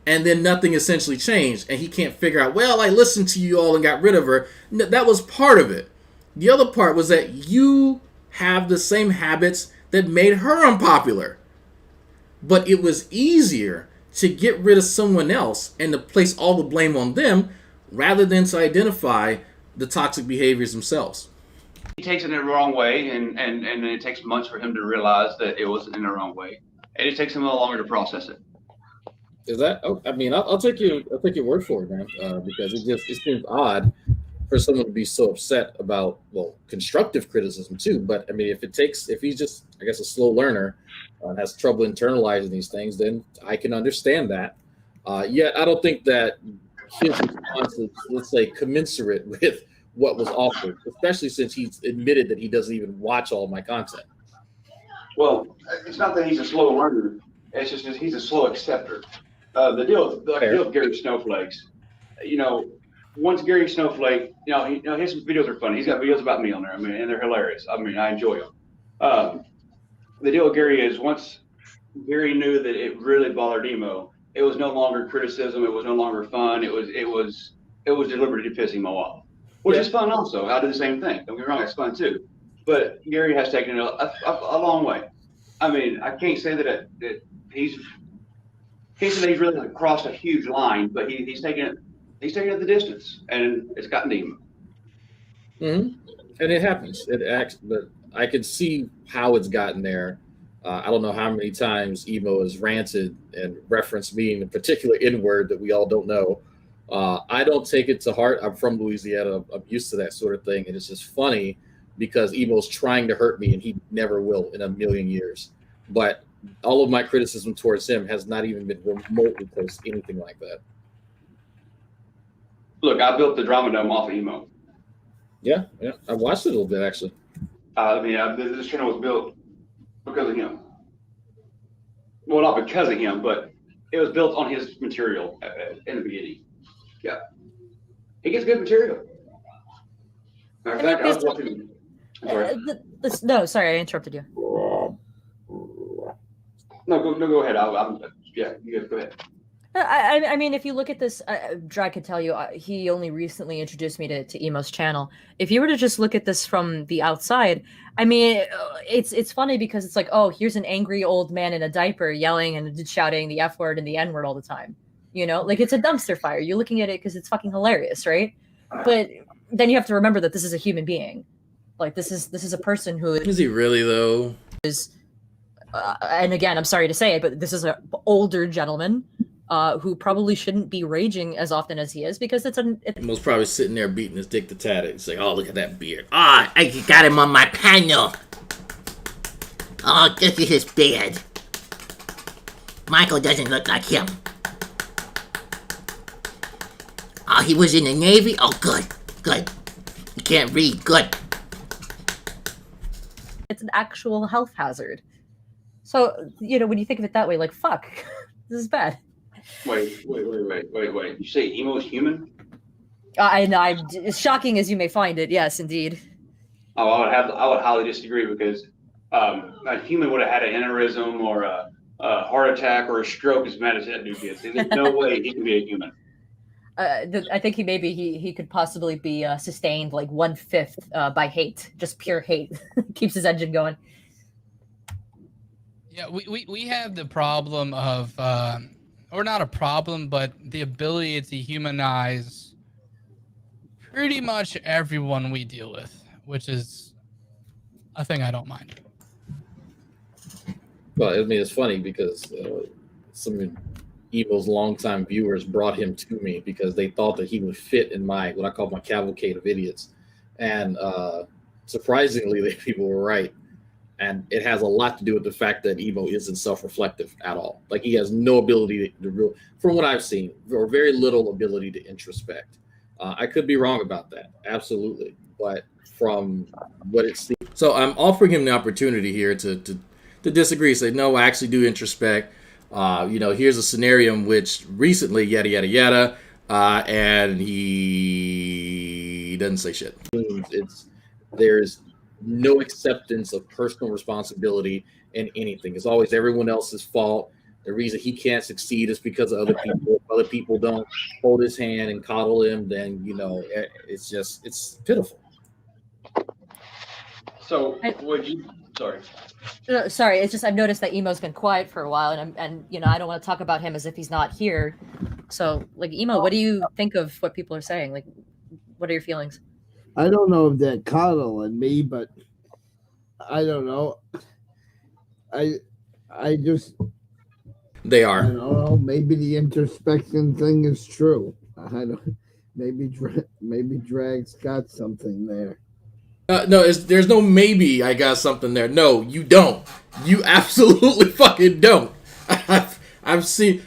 and then nothing essentially changed. And he can't figure out, well, I listened to you all and got rid of her. No, that was part of it. The other part was that you have the same habits that made her unpopular. But it was easier to get rid of someone else and to place all the blame on them rather than to identify the toxic behaviors themselves. He takes it in the wrong way, and it takes months for him to realize that it was in the wrong way. And it takes him a little longer to process it. Is that? Oh, I mean, I'll take your word for it, man. Because it seems odd for someone to be so upset about, well, constructive criticism too. But I mean, if he's just, I guess, a slow learner and has trouble internalizing these things, then I can understand that. Yet I don't think that his response is, let's say, commensurate with what was offered, especially since he's admitted that he doesn't even watch all of my content. Well, it's not that he's a slow learner. It's just that he's a slow acceptor. The deal with Gary Snowflakes, once Gary Snowflake, his videos are funny. He's got videos about me on there. I mean, and they're hilarious. I mean, I enjoy them. The deal with Gary is once Gary knew that it really bothered emo, it was no longer criticism. It was no longer fun. It was deliberately pissing him off, which is fun also. I do the same thing. Don't get me wrong, it's fun too. But Gary has taken it a long way. I mean, I can't say that he's really crossed a huge line, but he's taken it the distance, and it's gotten to him. Mm-hmm. And it happens. It acts, but I can see how it's gotten there. I don't know how many times emo has ranted and referenced me in a particular N-word that we all don't know. I don't take it to heart. I'm from Louisiana. I'm used to that sort of thing, and it's just funny because emo's trying to hurt me, and he never will in a million years. But all of my criticism towards him has not even been remotely close to anything like that. Look, I built the Drama Dome off of emo. Yeah, I watched it a little bit actually. This channel was built because of him. Well, not because of him, but it was built on his material in the beginning. Yeah, he gets good material. Matter of fact, I was watching. No, sorry, I interrupted you. No, go ahead. You guys go ahead. I mean, if you look at this, Drag could tell you, he only recently introduced me to Emo's channel. If you were to just look at this from the outside, I mean, it's funny because it's like, oh, here's an angry old man in a diaper yelling and shouting the F word and the N word all the time. Like it's a dumpster fire. You're looking at it because it's fucking hilarious, right? But then you have to remember that this is a human being. Like this is a person who is he really though? And again, I'm sorry to say it, but this is an older gentleman. Who probably shouldn't be raging as often as he is because it's Emo's probably sitting there beating his dick to tatted and saying, "Oh, look at that beard! Ah, I got him on my panel. Oh, look at his beard. Michael doesn't look like him. Oh, he was in the Navy. Oh, good. He can't read. Good. It's an actual health hazard. So when you think of it that way, like fuck, this is bad." Wait. You say emo is human? I'm as shocking as you may find it. Yes, indeed. Oh, I would highly disagree because a human would have had an aneurysm or a heart attack or a stroke as bad as that dude gets. There's no way he can be a human. I think he could possibly be sustained like 1/5 by hate, just pure hate. Keeps his engine going. Yeah, we have the problem of. Or not a problem, but the ability to humanize pretty much everyone we deal with, which is a thing I don't mind. Well, I mean, it's funny because some of Emo's longtime viewers brought him to me because they thought that he would fit in what I call my cavalcade of idiots. And surprisingly, people were right. And it has a lot to do with the fact that Emo isn't self-reflective at all. Like he has no ability from what I've seen, or very little ability to introspect. I could be wrong about that, absolutely. But from what it seems, so I'm offering him the opportunity here to disagree. Say no, I actually do introspect. Here's a scenario in which recently yada yada yada, and he doesn't say shit. There's no acceptance of personal responsibility in anything. It's always everyone else's fault. The reason he can't succeed is because of other people. If other people don't hold his hand and coddle him, then it's pitiful. So would you? Sorry. No, sorry, it's just I've noticed that Emo's been quiet for a while, and I don't want to talk about him as if he's not here. So, like, Emo, what do you think of what people are saying? Like, what are your feelings? I don't know if they're coddling me, but I don't know. I just they are. I don't know. Maybe the introspection thing is true. I don't. Maybe Drag's got something there. No, there's no maybe I got something there. No, you don't. You absolutely fucking don't. I've seen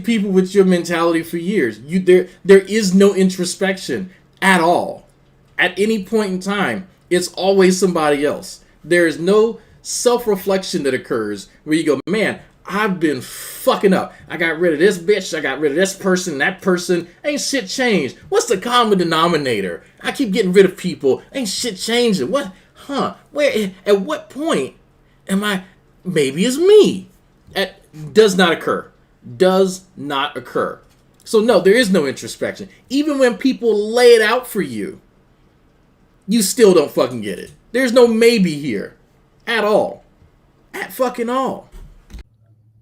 people with your mentality for years. There is no introspection at all. At any point in time, it's always somebody else. There is no self-reflection that occurs where you go, man, I've been fucking up. I got rid of this bitch. I got rid of this person. That person. Ain't shit changed. What's the common denominator? I keep getting rid of people. Ain't shit changing. What? Huh? Where? At what point am I? Maybe it's me. Does not occur. Does not occur. So no, there is no introspection. Even when people lay it out for you, you still don't fucking get it. There's no maybe here. At all. At fucking all.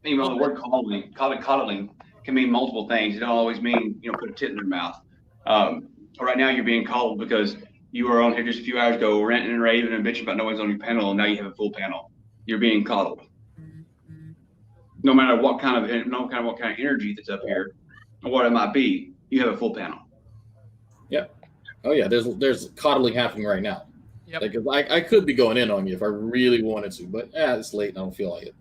The word coddling can mean multiple things. It don't always mean, put a tit in their mouth. Right now you're being coddled because you were on here just a few hours ago ranting and raving and bitching about no one's on your panel, and now you have a full panel. You're being coddled. No matter what kind of energy that's up here, or what it might be, you have a full panel. Yeah. Oh yeah. There's coddling happening right now. Yep. Like I could be going in on you if I really wanted to, but it's late and I don't feel like it.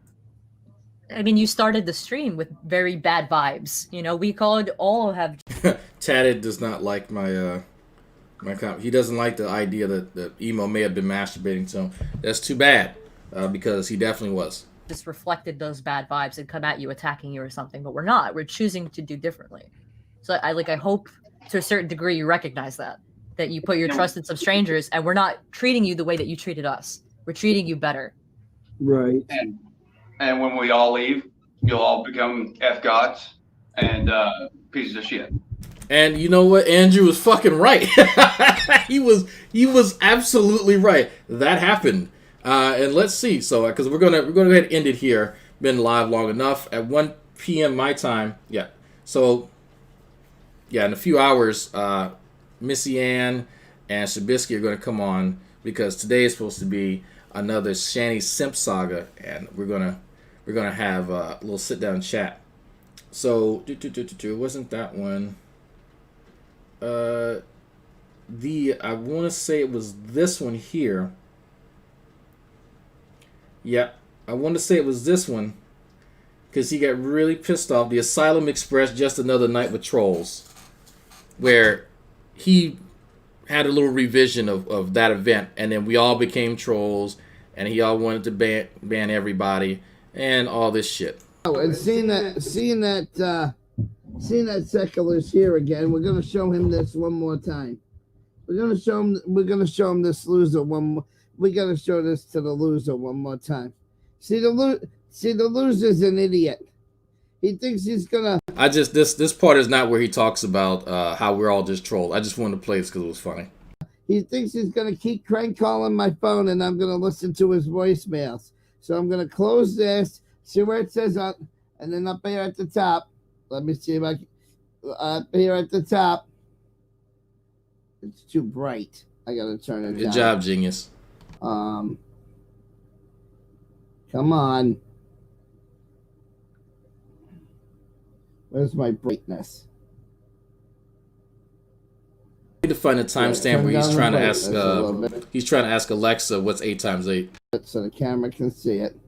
I mean, you started the stream with very bad vibes. We could all have. Tatted does not like my comment. He doesn't like the idea that Emo may have been masturbating to him. That's too bad, because he definitely was. Just reflected those bad vibes and come at you, attacking you or something, but we're not. We're choosing to do differently. So I hope to a certain degree you recognize that you put your trust in some strangers, and we're not treating you the way that you treated us. We're treating you better. Right. And when we all leave, you'll all become F-gods and pieces of shit. And you know what? Andrew was fucking right. He was absolutely right. That happened. And let's see. So, because we're gonna go ahead and end it here. Been live long enough. At 1 p.m. my time. Yeah. So, yeah, in a few hours, Missy Ann and Shabisky are gonna come on because today is supposed to be another Shanny Simp saga, and we're gonna have a little sit down chat. So, it wasn't that one. I want to say it was this one here. Yeah, I want to say it was this one because he got really pissed off. The Asylum Express, Just Another Night with Trolls, where he had a little revision of that event, and then we all became trolls, and he all wanted to ban everybody and all this shit. Oh, and seeing that Secular's here again, we're gonna show him this one more time. We're gonna show him this loser one more. We gotta show this to the loser one more time. See the loser's an idiot. He thinks he's gonna. This part is not where he talks about how we're all just trolls. I just wanted to play this because it was funny. He thinks he's gonna keep crank calling my phone, and I'm gonna listen to his voicemails. So I'm gonna close this, see where it says up, and then up here at the top. Let me see if I can. Up here at the top. It's too bright. I gotta turn it down. Good job, genius. Come on. Where's my brightness? to find a timestamp where he's trying to ask. He's trying to ask Alexa what's 8 times 8. So the camera can see it.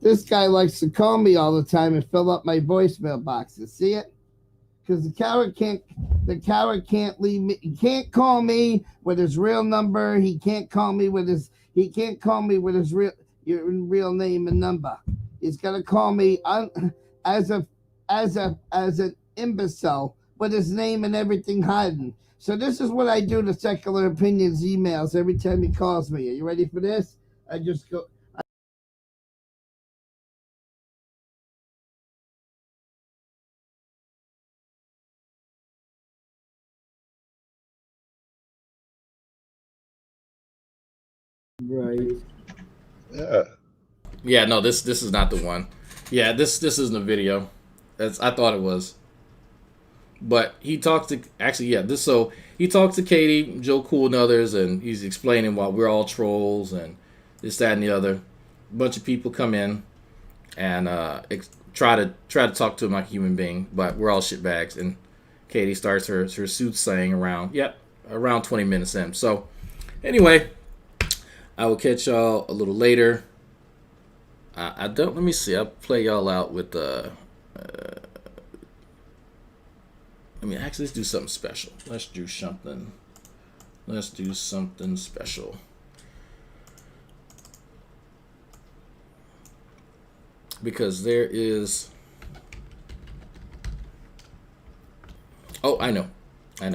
This guy likes to call me all the time and fill up my voicemail boxes. See it? Because the coward can't leave me. He can't call me with his real number. He can't call me with his real name and number. He's gonna call me as an imbecile with his name and everything hiding. So this is what I do to Secular Opinions emails every time he calls me. Are you ready for this? I just go. Right. Yeah. Yeah, no, this is not the one. Yeah, this isn't a video. I thought it was. But he talks to he talks to Katie, Joe Cool, and others, and he's explaining why we're all trolls and this, that, and the other. A bunch of people come in and try to talk to him like a human being, but we're all shitbags. And Katie starts her soothsaying around 20 minutes in. So anyway, I will catch y'all a little later. Let me see. I'll play y'all out with let's do something special. Let's do something special. Because there is... Oh, I know. I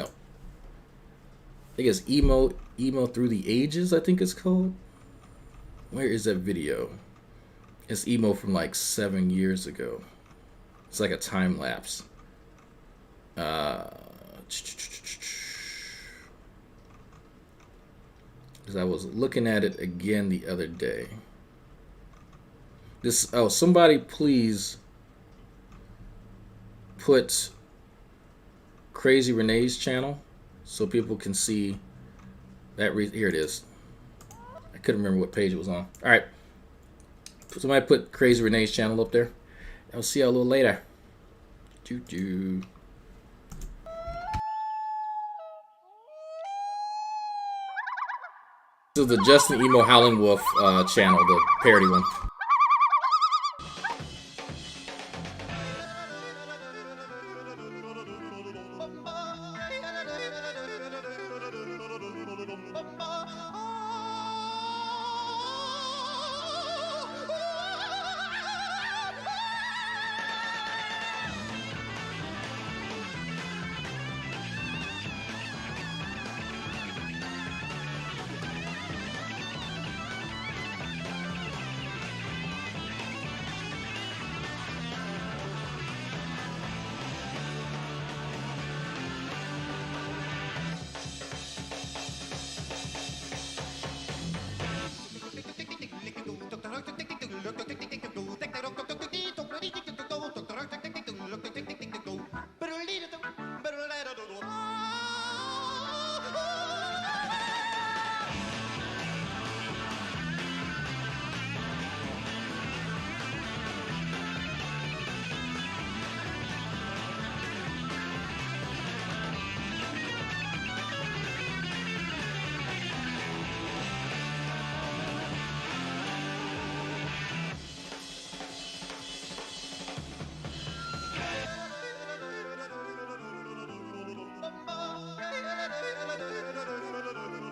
think it's emo through the ages, I think it's called. Where is that video? It's emo from like 7 years ago. It's like a time lapse. Because I was looking at it again the other day. Somebody please put Crazy Renee's channel so people can see that. Here it is. I couldn't remember what page it was on. All right. Somebody put Crazy Renee's channel up there. I'll see y'all a little later. Choo-choo. This is the Justin Emo Howling Wolf channel, the parody one.